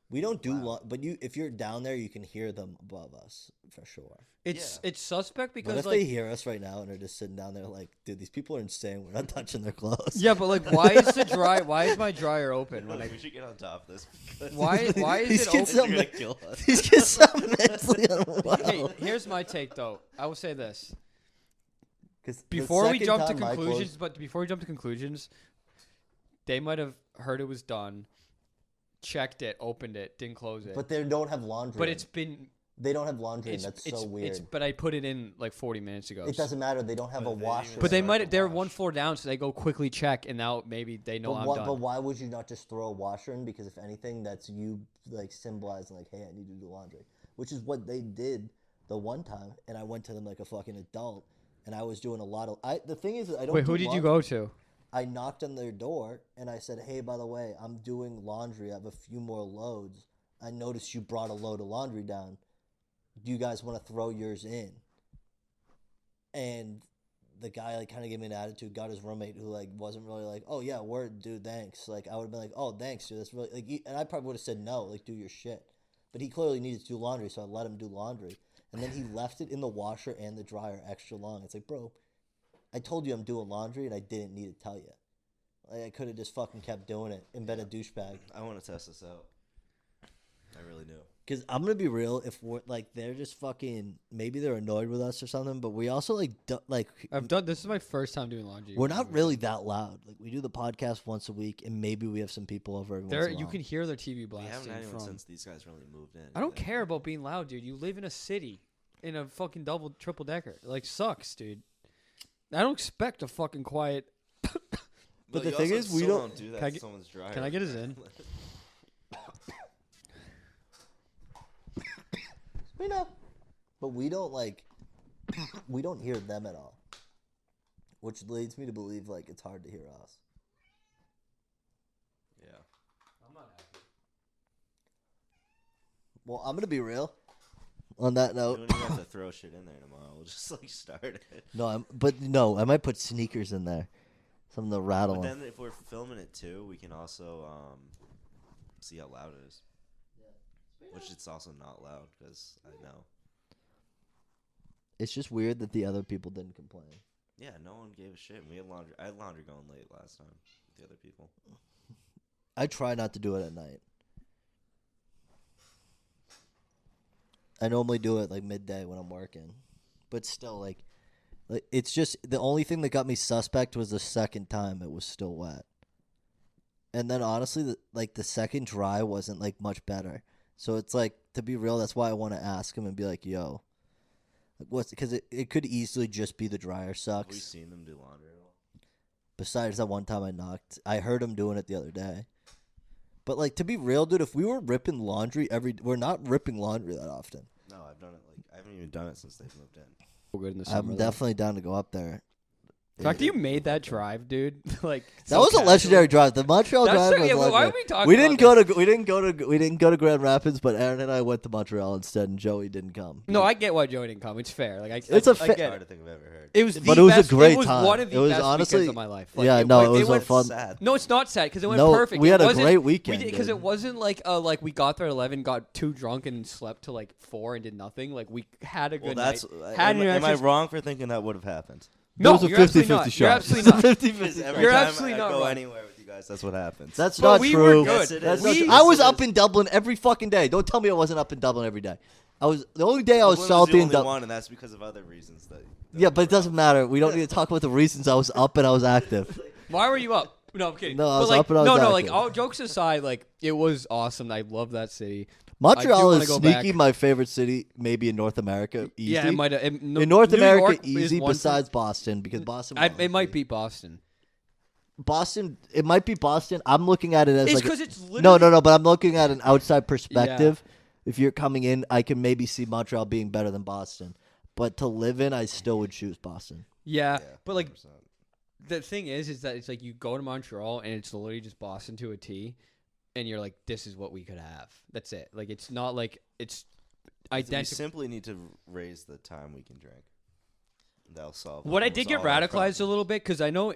We don't do but if you're down there, you can hear them above us for sure. It's suspect because what if they hear us right now and they're just sitting down there like, dude, these people are insane. We're not touching their clothes. Yeah, but like, why is my dryer open? We should get on top of this. Why is it open? These kids sound mentally unwell. Hey, here's my take though. I will say this. Before we jump to conclusions, they might have heard it was done, checked it, opened it, didn't close it. But they don't have laundry. But they don't have laundry, and that's so weird. But I put it in like 40 minutes ago. It doesn't matter. They don't have a washer. But they're one floor down, so they go quickly check, and now maybe they know I'm done. But why would you not just throw a washer in? Because if anything, that's you like symbolizing like, hey, I need to do laundry, which is what they did the one time, and I went to them like a fucking adult, and I was doing a lot of. The thing is, I don't. Wait, who did you go to? I knocked on their door and I said, hey, by the way, I'm doing laundry. I have a few more loads. I noticed you brought a load of laundry down. Do you guys want to throw yours in? And the guy like kind of gave me an attitude, got his roommate who like wasn't really like, oh yeah, word, dude, thanks. Like I would have been like, oh, thanks, dude. That's really like, and I probably would have said no, like do your shit. But he clearly needed to do laundry, so I let him do laundry. And then he left it in the washer and the dryer extra long. It's like, bro, I told you I'm doing laundry and I didn't need to tell you. Like, I could have just fucking kept doing it and been a douchebag. I want to test this out. I really do. Because I'm going to be real, if we're, like, they're just fucking, maybe they're annoyed with us or something, but we also, this is my first time doing laundry. We're not really that loud. Like, we do the podcast once a week, and maybe we have some people over every once in a while. You can hear their TV blasting. We haven't had anyone since these guys really moved in. I don't care about being loud, dude. You live in a city, in a fucking triple decker. Like, sucks, dude. I don't expect a fucking quiet. But the thing is, we don't do that. Someone's dryer. Can I get his in? We know, but we don't we don't hear them at all, which leads me to believe like it's hard to hear us. Yeah, I'm not happy. Well, I'm gonna be real. On that note, we don't even have to throw shit in there tomorrow. We'll just like start it. No, I might put sneakers in there, something to rattle. But then if we're filming it too, we can also see how loud it is. Which it's also not loud because I know. It's just weird that the other people didn't complain. Yeah, no one gave a shit. We had laundry. I had laundry going late last time with the other people. I try not to do it at night. I normally do it like midday when I'm working, but still, like it's just the only thing that got me suspect was the second time it was still wet, and then honestly, the second dry wasn't like much better. So it's like, to be real, that's why I want to ask him and be like, yo, what's because it could easily just be the dryer sucks. Have we seen them do laundry at all? Besides that one time I heard him doing it the other day. But like, to be real, dude, if we were ripping laundry we're not ripping laundry that often. No, I've done it I haven't even done it since they've moved in. We're good in the summer. I'm definitely down to go up there. The fact that you made that drive, dude, like that was a legendary drive. The Montreal drive was legendary. Why are we talking? We didn't go to Grand Rapids, but Aaron and I went to Montreal instead, and Joey didn't come. No, I get why Joey didn't come. It's fair. Like it's a hardest thing I've ever heard. It was, but it was a great time. It was one of the best weekends of my life. Like, yeah, no, it was fun. Sad. No, it's not sad because it went perfect. We had a great weekend because it wasn't like we got there at 11, got too drunk, and slept till like 4 and did nothing. Like we had a good night. Am I wrong for thinking that would have happened? No, it was a 50-50 shot. You're absolutely not. 50-50. You're absolutely not. Go wrong. Anywhere with you guys, that's what happens. That's not we true. Were good. That's not true. I was up in Dublin every fucking day. Don't tell me I wasn't up in Dublin every day. The only day I was salty in Dublin. And that's because of other reasons. Yeah, but it doesn't matter. We don't need to talk about the reasons I was up and I was active. Why were you up? No, I'm kidding. No, I was up and I was active. No, like all jokes aside, like it was awesome. I love that city. Montreal is sneaky my favorite city, maybe in North America. Easy. Yeah, it might have. In North America, easy besides Boston, because Boston. It might be Boston. Boston, it might be Boston. I'm looking at it as it's because it's literally no, but I'm looking at an outside perspective. Yeah. If you're coming in, I can maybe see Montreal being better than Boston, but to live in, I still would choose Boston. Yeah, but like 100%. The thing is that it's like you go to Montreal and it's literally just Boston to a T. And you're like, this is what we could have. That's it. Like, it's not like it's identical. We simply need to raise the time we can drink. That'll solve. What I did get radicalized a little bit because I know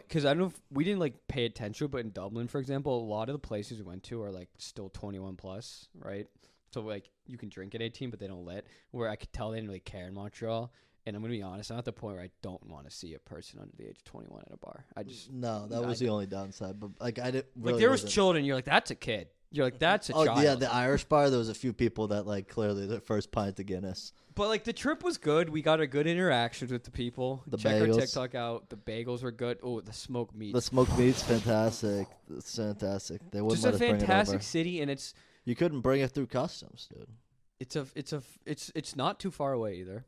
we didn't like pay attention, but in Dublin, for example, a lot of the places we went to are like still 21 plus, right? So like you can drink at 18, but they don't let. Where I could tell they didn't really care in Montreal. And I'm gonna be honest, I'm at the point where I don't want to see a person under the age of 21 at a bar. That was the only downside. But like I didn't really like there was children. You're like, that's a kid. You're like, that's a child. Oh yeah, the Irish bar. There was a few people that like clearly their first pint of Guinness. But like the trip was good. We got a good interactions with the people. Check bagels. our TikTok out. The bagels were good. Oh, the smoked meat. The smoked meat's fantastic. It's fantastic. They wouldn't just let a us bring it fantastic over. city, and it's You couldn't bring it through customs, dude. It's not too far away either.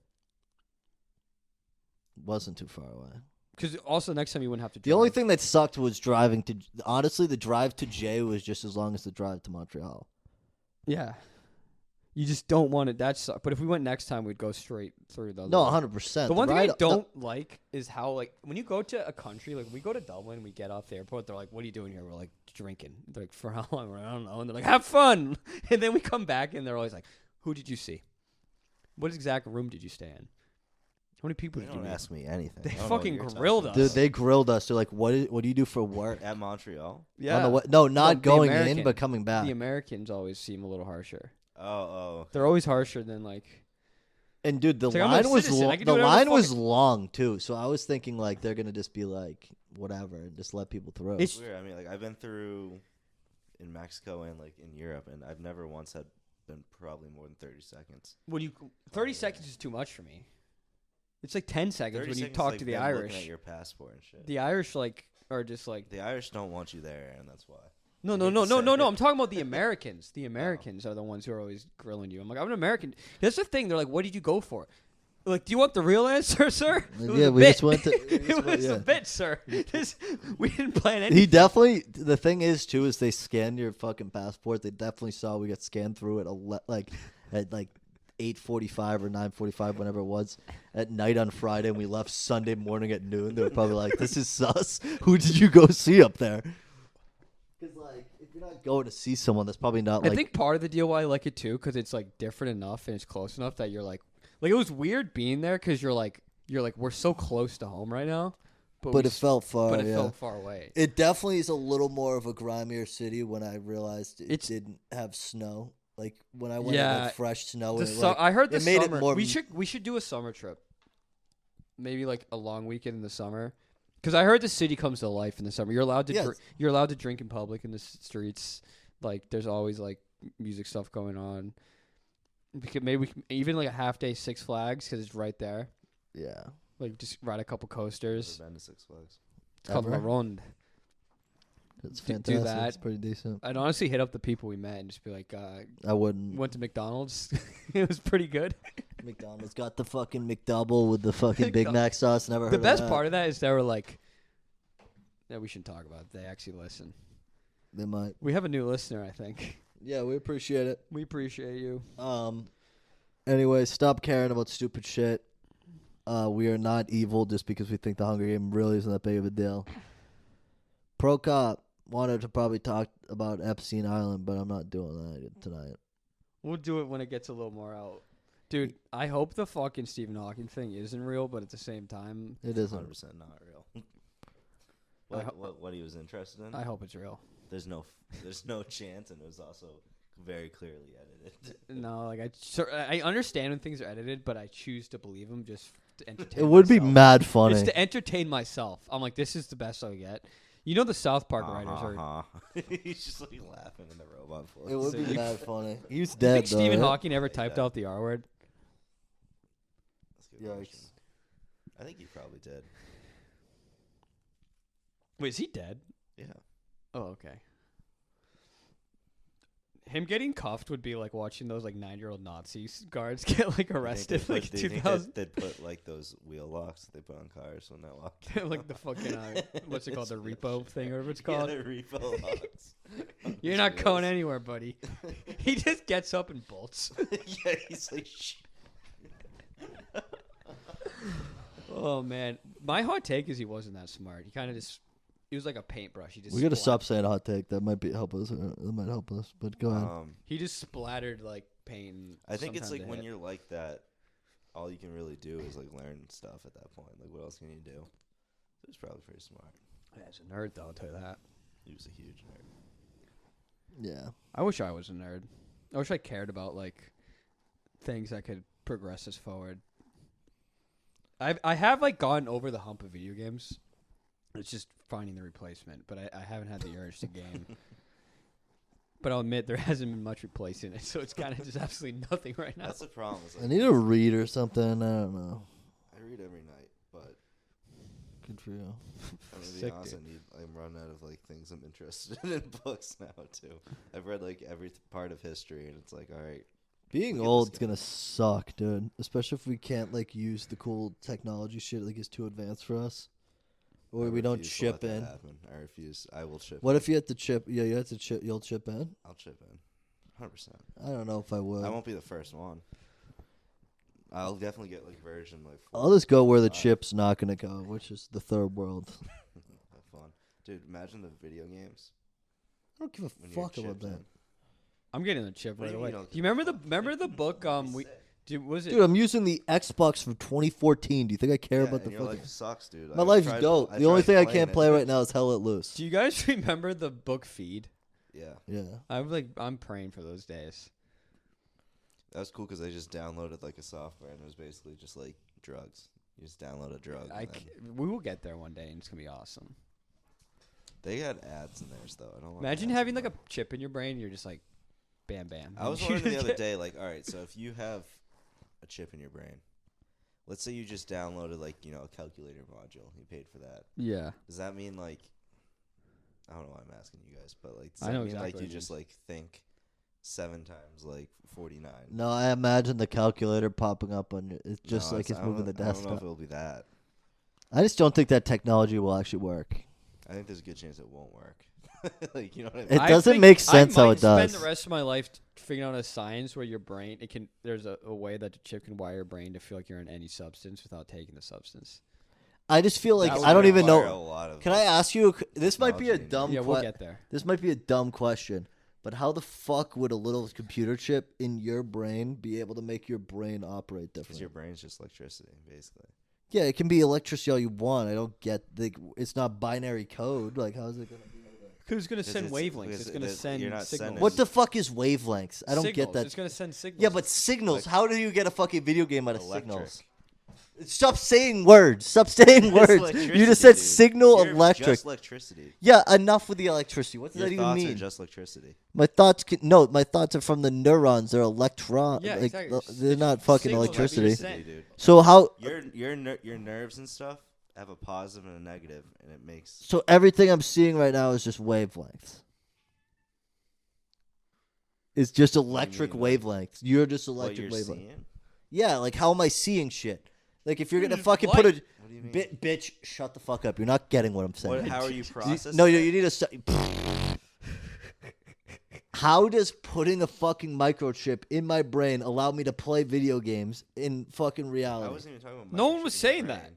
Wasn't too far away. Because also next time you wouldn't have to drive. The only thing that sucked was driving to. Honestly, the drive to Jay was just as long as the drive to Montreal. Yeah. You just don't want it. That sucks. But if we went next time, we'd go straight through the. No, 100%. The one thing I don't like is how like when you go to a country like we go to Dublin, we get off the airport. They're like, "What are you doing here?" We're like, "Drinking." They're like, "For how long?" We're like, "I don't know." And they're like, "Have fun." And then we come back and they're always like, "Who did you see? What exact room did you stay in? How many people They did you don't meet?" ask me anything. They fucking grilled us. Dude, they grilled us. They're like, "What do you do for work?" At Montreal? Yeah. No, not the going American. in, but coming back. The Americans always seem a little harsher. Oh. They're always harsher than like. And dude, the It's like, I'm a line was citizen. I can the do whatever line the was fuck- long too. So I was thinking like they're gonna just be like whatever and just let people through. It's weird. I mean, like I've been through in Mexico and like in Europe, and I've never once had been probably more than 30 seconds. When you 30 seconds is too much for me. It's like 10 seconds 30 when you seconds, talk like, to the them Irish. looking at your passport and shit. The Irish like are just like The Irish don't want you there, and that's why. no. I'm talking about the Americans. The Americans are the ones who are always grilling you. I'm like, I'm an American. That's the thing. They're like, what did you go for? Like, do you want the real answer, sir? Yeah, we just went to. It was a bit, sir. We didn't plan anything. He definitely. The thing is too is they scan your fucking passport. They definitely saw we got scanned through at at 8:45 or 9:45, whenever it was, at night on Friday, and we left Sunday morning at noon. They were probably like, "This is sus. Who did you go see up there?" Because like, if you're not going to see someone, that's probably not. I think part of the deal why I like it too, because it's like different enough and it's close enough that you're like it was weird being there because you're like we're so close to home right now, but it felt far. But it felt far away. It definitely is a little more of a grimier city when I realized it didn't have snow. Like when I went, it had fresh snow. I heard the made summer. It more. We should do a summer trip. Maybe like a long weekend in the summer, because I heard the city comes to life in the summer. You're allowed to you're allowed to drink in public in the streets. Like there's always like music stuff going on. Maybe even like a half day Six Flags because it's right there. Yeah. Like just ride a couple coasters. I've been to Six Flags. It's called La Ronde. It's fantastic. Do that. It's pretty decent. I'd honestly hit up the people we met and just be like, I wouldn't. Went to McDonald's. It was pretty good. McDonald's got the fucking McDouble with the fucking Big Mac sauce. Never heard the of best that. part of that is they were like, yeah, we shouldn't talk about it. They actually listen. They might. We have a new listener, I think. Yeah, we appreciate it. We appreciate you. Anyway, stop caring about stupid shit. We are not evil just because we think the Hunger Game really isn't that big of a deal. Pro Cop wanted to probably talk about Epstein Island, but I'm not doing that tonight. We'll do it when it gets a little more out. Dude, I hope the fucking Stephen Hawking thing isn't real, but at the same time... It isn't. 100% not real. What he was interested in? I hope it's real. There's no chance, and it was also very clearly edited. No, like I understand when things are edited, but I choose to believe them just to entertain It would myself. be mad funny. Just to entertain myself. I'm like, this is the best I get. You know the South Park writers are... He's just like laughing in the robot voice. It would be mad funny. He's Do you dead, think though, Stephen right? Hawking ever typed out the R word? That's a good question. I think he probably did. Wait, is he dead? Yeah. Oh, okay. Him getting cuffed would be like watching those like 9-year-old Nazi guards get like arrested like 2000. They'd put like those wheel locks they put on cars when that walk. Like the fucking what's it called, the repo thing or whatever it's called. Yeah, the repo locks. You're not going anywhere, buddy. He just gets up and bolts. Yeah, he's like, shh. Oh man, my hot take is he wasn't that smart. He kind of just. He was like a paintbrush. He just. We gotta stop saying hot take. That might help us. That might help us. But go ahead. He just splattered like paint. I think it's like when you're like that, all you can really do is like learn stuff at that point. Like, what else can you do? He was probably pretty smart. Yeah, he's a nerd, though. I'll tell you that. He was a huge nerd. Yeah. I wish I was a nerd. I wish I cared about like things that could progress us forward. I have like gone over the hump of video games. It's just finding the replacement, but I haven't had the urge to game. But I'll admit there hasn't been much replacing it, so it's kind of just absolutely nothing right now. That's the problem. I need to read or something. I don't know. I read every night, but good for you. I'm gonna be honest. I'm running out of like things I'm interested in books now too. I've read like every part of history, and it's like, all right. Being old is gonna suck, dude. Especially if we can't like use the cool technology shit like it's too advanced for us, or we don't chip in. I refuse. I will chip. What if you have to chip? Yeah, you have to chip. You'll chip in. I'll chip in, 100%. I don't know if I would. I won't be the first one. I'll definitely get like version like. I'll just go where the chip's not gonna go, which is the third world. Have fun, dude. Imagine the video games. I don't give a fuck about that. I'm getting the chip right away. Do you remember the book? Was it? Dude, I'm using the Xbox from 2014. Do you think I care about the your fucking? life sucks, dude. My life's dope. The only thing I can't play right now is Hell Let Loose. Do you guys remember the book Feed? Yeah. Yeah. I'm praying for those days. That was cool because I just downloaded like a software and it was basically just like drugs. You just download a drug. We will get there one day and it's gonna be awesome. They got ads in theirs though. I don't imagine having like a chip in your brain. And you're just like. Bam, bam. I was wondering the other day, like, all right, so if you have a chip in your brain, let's say you just downloaded, like, you know, a calculator module. You paid for that. Yeah. Does that mean, like, I don't know why I'm asking you guys, but, like, does that mean, exactly like, you just, like, think 7 times, like, 49? No, I imagine the calculator popping up on you. It's just like it's moving the desktop. I don't know if it'll be that. I just don't think that technology will actually work. I think there's a good chance it won't work. Like, you know what I mean? It doesn't make sense how it does. I might spend the rest of my life figuring out a science where your brain, there's a way that the chip can wire your brain to feel like you're in any substance without taking the substance. I just feel like I don't even know. Can I ask you? This might be a dumb. Yeah, we'll get there. This might be a dumb question, but how the fuck would a little computer chip in your brain be able to make your brain operate differently? Because your brain's just electricity, basically. Yeah, it can be electricity all you want. I don't get it's not binary code. Like, how is it gonna be? Because it's going to send wavelengths. It's going to send signals. What the fuck is wavelengths? I don't get that. It's going to send signals. Yeah, but signals. How do you get a fucking video game out of signals? Stop saying words. Stop saying words. You just said signal electric. Just electricity. Yeah, enough with the electricity. What does that even mean? Your thoughts are just electricity. My thoughts my thoughts are from the neurons. They're electrons. Yeah, like, exactly. They're not fucking electricity. Dude. So how your nerves and stuff have a positive and a negative, and it makes. So everything I'm seeing right now is just wavelengths. It's just electric wavelengths. You're just electric wavelengths. Yeah, like how am I seeing shit? Like if you're gonna fucking put a what do you mean? bitch, shut the fuck up. You're not getting what I'm saying. How are you processing? No, you need to. How does putting a fucking microchip in my brain allow me to play video games in fucking reality? I wasn't even talking about. No one was saying that.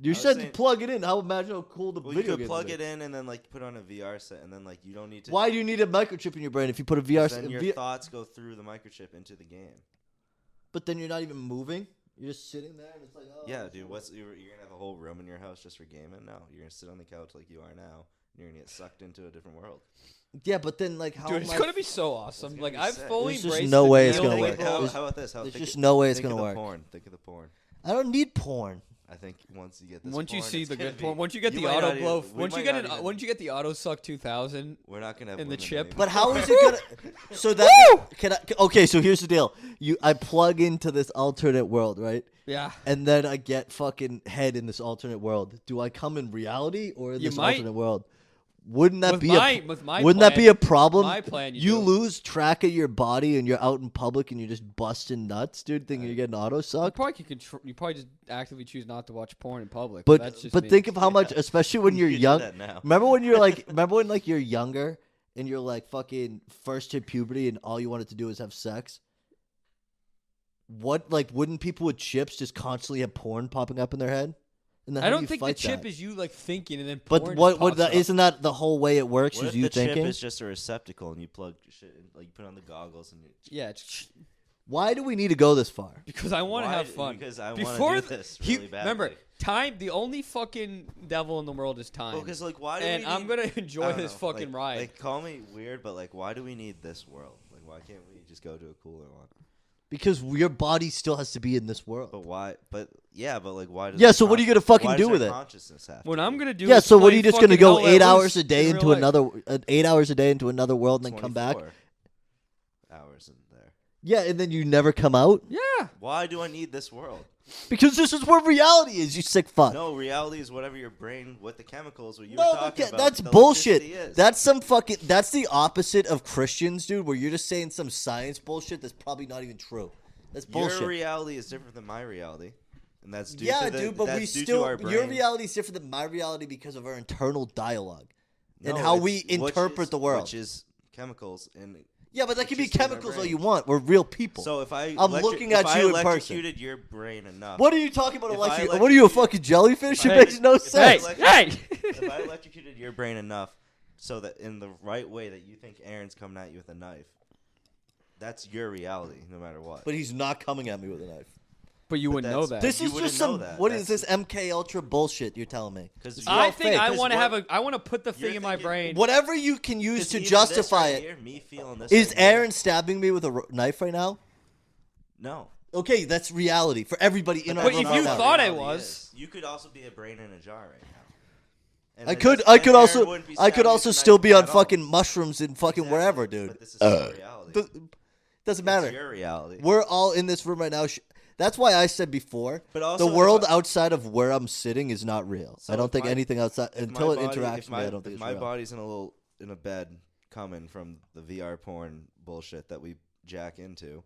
You said to plug it in. How imagine how cool the video game is. You could plug it in and then like put on a VR set and then like you don't need to. Why do you need a microchip in your brain if you put a VR set? Then your thoughts go through the microchip into the game. But then you're not even moving. You're just sitting there and it's like, oh. Yeah, dude. You're gonna have a whole room in your house just for gaming? No, you're gonna sit on the couch like you are now. And you're gonna get sucked into a different world. Yeah, but then like how? Dude, it's gonna be so awesome. Like I've fully embraced. There's just no way it's gonna work. How about this? There's just no way it's gonna work. Think of the porn. I don't need porn. I think once you get this, once you see the good porn, once you get the auto blow, once you get the auto suck 2000, we're not gonna have in the chip. Anymore. But how is it gonna? So that okay. So here's the deal. I plug into this alternate world, right? Yeah. And then I get fucking head in this alternate world. Do I come in reality or in this alternate world? Wouldn't that be a problem? My plan, you lose track of your body and you're out in public and you're just busting nuts, dude. Thinking you're getting auto sucked. You probably just actively choose not to watch porn in public. But think of how much, especially when you're young. Remember when you're younger and you're like fucking first hit puberty and all you wanted to do is have sex. Wouldn't people with chips just constantly have porn popping up in their head? And then I don't think the chip is you like thinking and then porn. But isn't that the whole way it works? What is if you the thinking? chip is just a receptacle and you plug shit in, like you put on the goggles and yeah. Why do we need to go this far? Because I want to have fun. Because I want to do this really badly. Remember, time. The only fucking devil in the world is time. Because why do and we I'm gonna enjoy this fucking ride. Like, call me weird, but why do we need this world? Like, why can't we just go to a cooler one? Because your body still has to be in this world. But why? But why does? Yeah. So what are you gonna fucking do with it? Consciousness have what I'm gonna do? Yeah. Is So what are you just gonna go 8 hours a day into another 8 hours a day into another world and then come back? Hours in there. Yeah, and then you never come out. Yeah. Why do I need this world? Because this is where reality is. You sick fuck. No, reality is whatever your brain, what the chemicals, what you were talking about. That's bullshit. That's some fucking. That's the opposite of Christians, dude. Where you're just saying some science bullshit that's probably not even true. That's bullshit. Your reality is different than my reality, and that's due to the, dude. But we still. Your reality is different than my reality because of our internal dialogue and how we interpret the world, which is chemicals and. Yeah, but that can be chemicals all you want. We're real people. So I'm looking at you in person. If I electrocuted your brain enough. What are you talking about? What are you, a fucking jellyfish? It makes no sense. If I electrocuted your brain enough so that in the right way that you think Aaron's coming at you with a knife, that's your reality, no matter what. But he's not coming at me with a knife. But you wouldn't know that. This is just some. What is this MK Ultra bullshit you're telling me? Because I think I want to have a. I want to put the thing in my brain. Whatever you can use to justify it. Is Aaron stabbing me with a knife right now? No. Okay, that's reality for everybody in our room. But if you thought I was, you could also be a brain in a jar right now. I could also still be on fucking mushrooms and fucking wherever, dude. But this is reality. Doesn't matter. It's your reality. We're all in this room right now. That's why I said before, the world outside of where I'm sitting is not real. So I don't think anything outside until it interacts with me. I don't think it's real. My body's in a bed coming from the VR porn bullshit that we jack into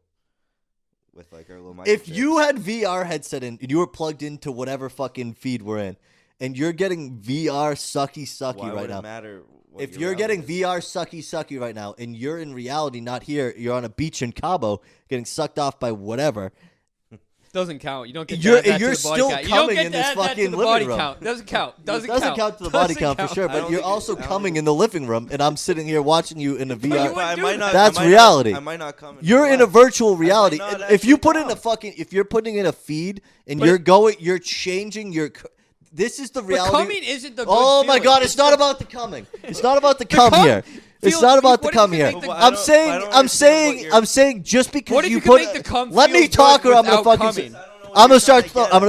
with like our little microchips. If you had VR headset in and you were plugged into whatever fucking feed we're in, and you're getting VR sucky right now. Matter if you're getting VR sucky right now, and you're in reality, not here, you're on a beach in Cabo getting sucked off by whatever. Doesn't count. You don't get to add that you're to the body still count. coming in this fucking living room. Doesn't count. Doesn't count to the body count for sure. But you're also coming in the living room, and I'm sitting here watching you in a VR. That's reality. I might not come. You're in a virtual reality. If you put in if you're putting in a feed and you're changing your. This is the reality. But coming isn't the. Oh my God! It's not about the coming. It's not about the come here. It's not about the come here. I'm saying just because you put. Let me talk, or I'm gonna fucking. I'm gonna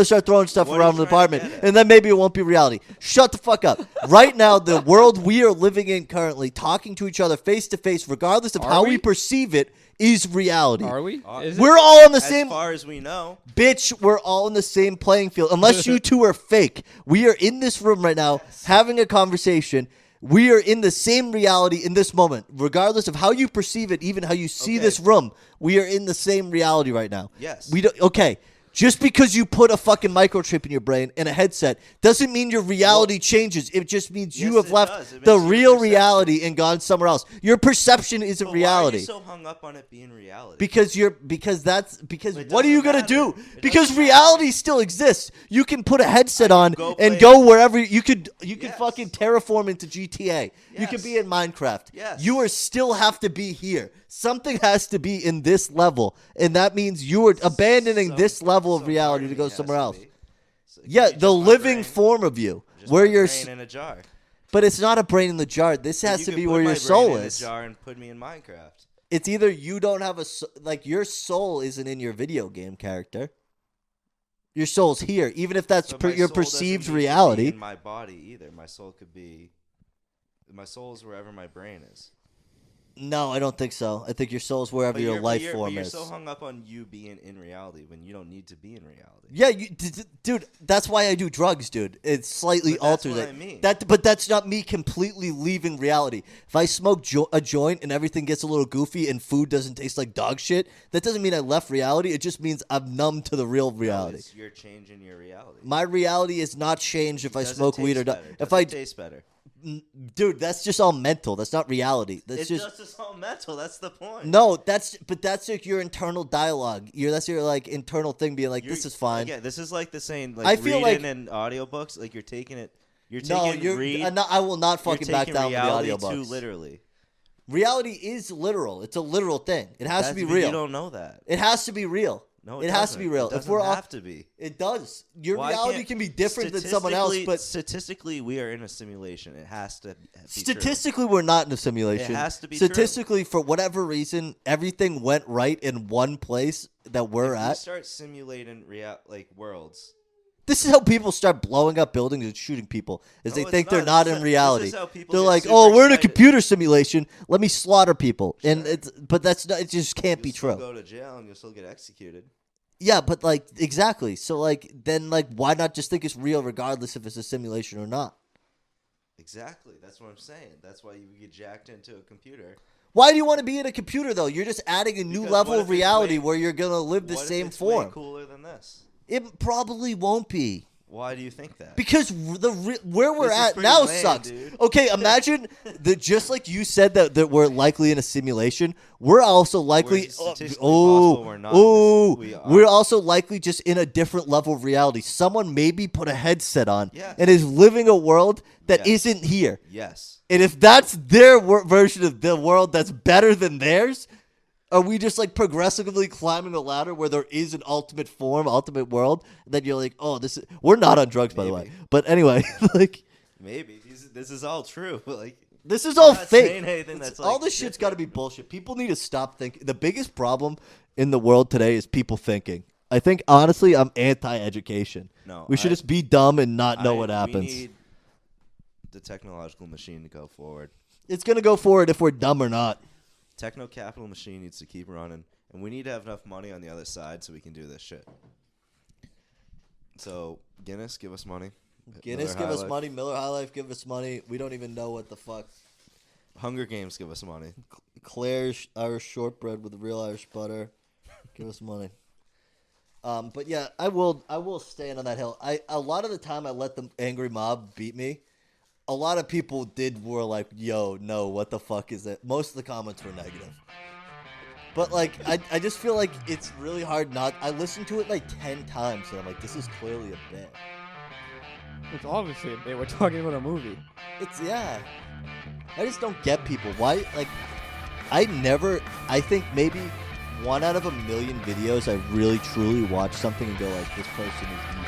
start throwing stuff around the apartment, and then maybe it won't be reality. Shut the fuck up. Right now, the world we are living in currently, talking to each other face to face, regardless of how we perceive it, is reality. Are we? We're all on the same. As far as we know, bitch, we're all in the same playing field. Unless you two are fake, we are in this room right now having a conversation. We are in the same reality in this moment, regardless of how you perceive it, even how you see this room. We are in the same reality right now. Yes. We don't. Okay. Just because you put a fucking microchip in your brain and a headset doesn't mean your reality changes. It just means you have left the real reality and gone somewhere else. Your perception isn't reality. Why are you so hung up on it being reality? Because what are you gonna do? Because reality still exists. You can put a headset on and go wherever you could fucking terraform into GTA. You could be in Minecraft. Yes. You still have to be here. Something has to be in this level, and that means you are abandoning this level of reality to go somewhere else. So the living form of you, where you're in a jar. But it's not a brain in the jar. This has to be where your soul is. In a jar and put me in Minecraft. It's either you don't have your soul isn't in your video game character. Your soul's here, even if that's your perceived reality. In my body, either my soul could be. My soul is wherever my brain is. No, I don't think so. I think your soul is wherever your life form is. You're so hung up on you being in reality when you don't need to be in reality. Yeah, dude, that's why I do drugs, dude. It slightly alters it. I mean. But that's not me completely leaving reality. If I smoke a joint and everything gets a little goofy and food doesn't taste like dog shit, that doesn't mean I left reality. It just means I'm numb to the real reality. No, you're changing your reality. My reality is not changed if I smoke weed or not. If I taste better. Dude, that's just all mental. That's not reality. It's just all mental. That's the point. No, that's like your internal dialogue. That's your like internal thing, being like, this is fine. Yeah, this is like the saying, like I feel reading in audiobooks, like you're taking it. I will not fucking back down with the audiobooks. Too literally. Reality is literal. It's a literal thing. It has to be real. You don't know that. It has to be real. No, it has to be real. It doesn't have to be. It does. Your reality can be different than someone else, but statistically, we are in a simulation. It has to be statistically, we're not in a simulation. It has to be statistically, for whatever reason, everything went right in one place that we're at. We start simulating worlds. This is how people start blowing up buildings and shooting people, they think they're not in reality. They're like, "Oh, we're in a computer simulation. Let me slaughter people." Sure. But that's not. It just can't be true. You'll go to jail and you'll still get executed. Yeah, but exactly. So then why not just think it's real regardless if it's a simulation or not? Exactly. That's what I'm saying. That's why you get jacked into a computer. Why do you want to be in a computer though? You're just adding a new level of reality where you're gonna live the same form. What if it's way cooler than this? It probably won't be. Why do you think that? Because where we're at now sucks. Dude. Okay, imagine that just like you said that we're likely in a simulation, we're also likely we're also likely just in a different level of reality. Someone maybe put a headset on and is living a world that isn't here. Yes. And if that's their version of the world that's better than theirs, are we just progressively climbing a ladder where there is an ultimate world? And then you're like, oh, we're not on drugs, by the way. But anyway, maybe this is all true. This is all fake. All this shit's got to be bullshit. People need to stop thinking. The biggest problem in the world today is people thinking. I think honestly, I'm anti-education. No, we should just be dumb and not know what happens. We need the technological machine to go forward. It's gonna go forward if we're dumb or not. Techno-capital machine needs to keep running, and we need to have enough money on the other side so we can do this shit. So, Guinness, give us money. Guinness, give us money. Miller High Life, give us money. We don't even know what the fuck. Hunger Games, give us money. Claire's Irish shortbread with real Irish butter, give us money. But yeah, I will stand on that hill. A lot of the time I let the angry mob beat me. A lot of people were like, yo, no, what the fuck is that? Most of the comments were negative. But, I just feel like it's really hard not... I listened to it, 10 times, and I'm like, this is clearly a bit. It's obviously a bit. We're talking about a movie. Yeah. I just don't get people. Why, I think maybe 1 out of a million videos I really, truly watch something and go, this person is evil.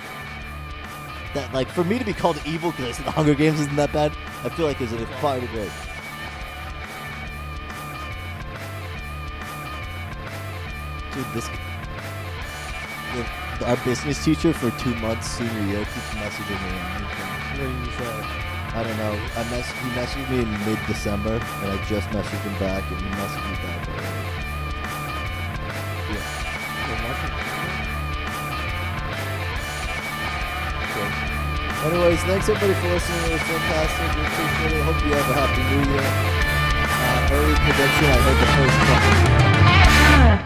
That for me to be called evil because I said the Hunger Games isn't that bad, I feel like it's far too great. Dude, our business teacher for 2 months senior year keeps messaging me. What did you say? I don't know. He messaged me in mid-December, and I just messaged him back, and he messaged me back already. Anyways, thanks everybody for listening. It was fantastic. We appreciate it. Hope you have a happy new year. Early prediction, I heard the first couple.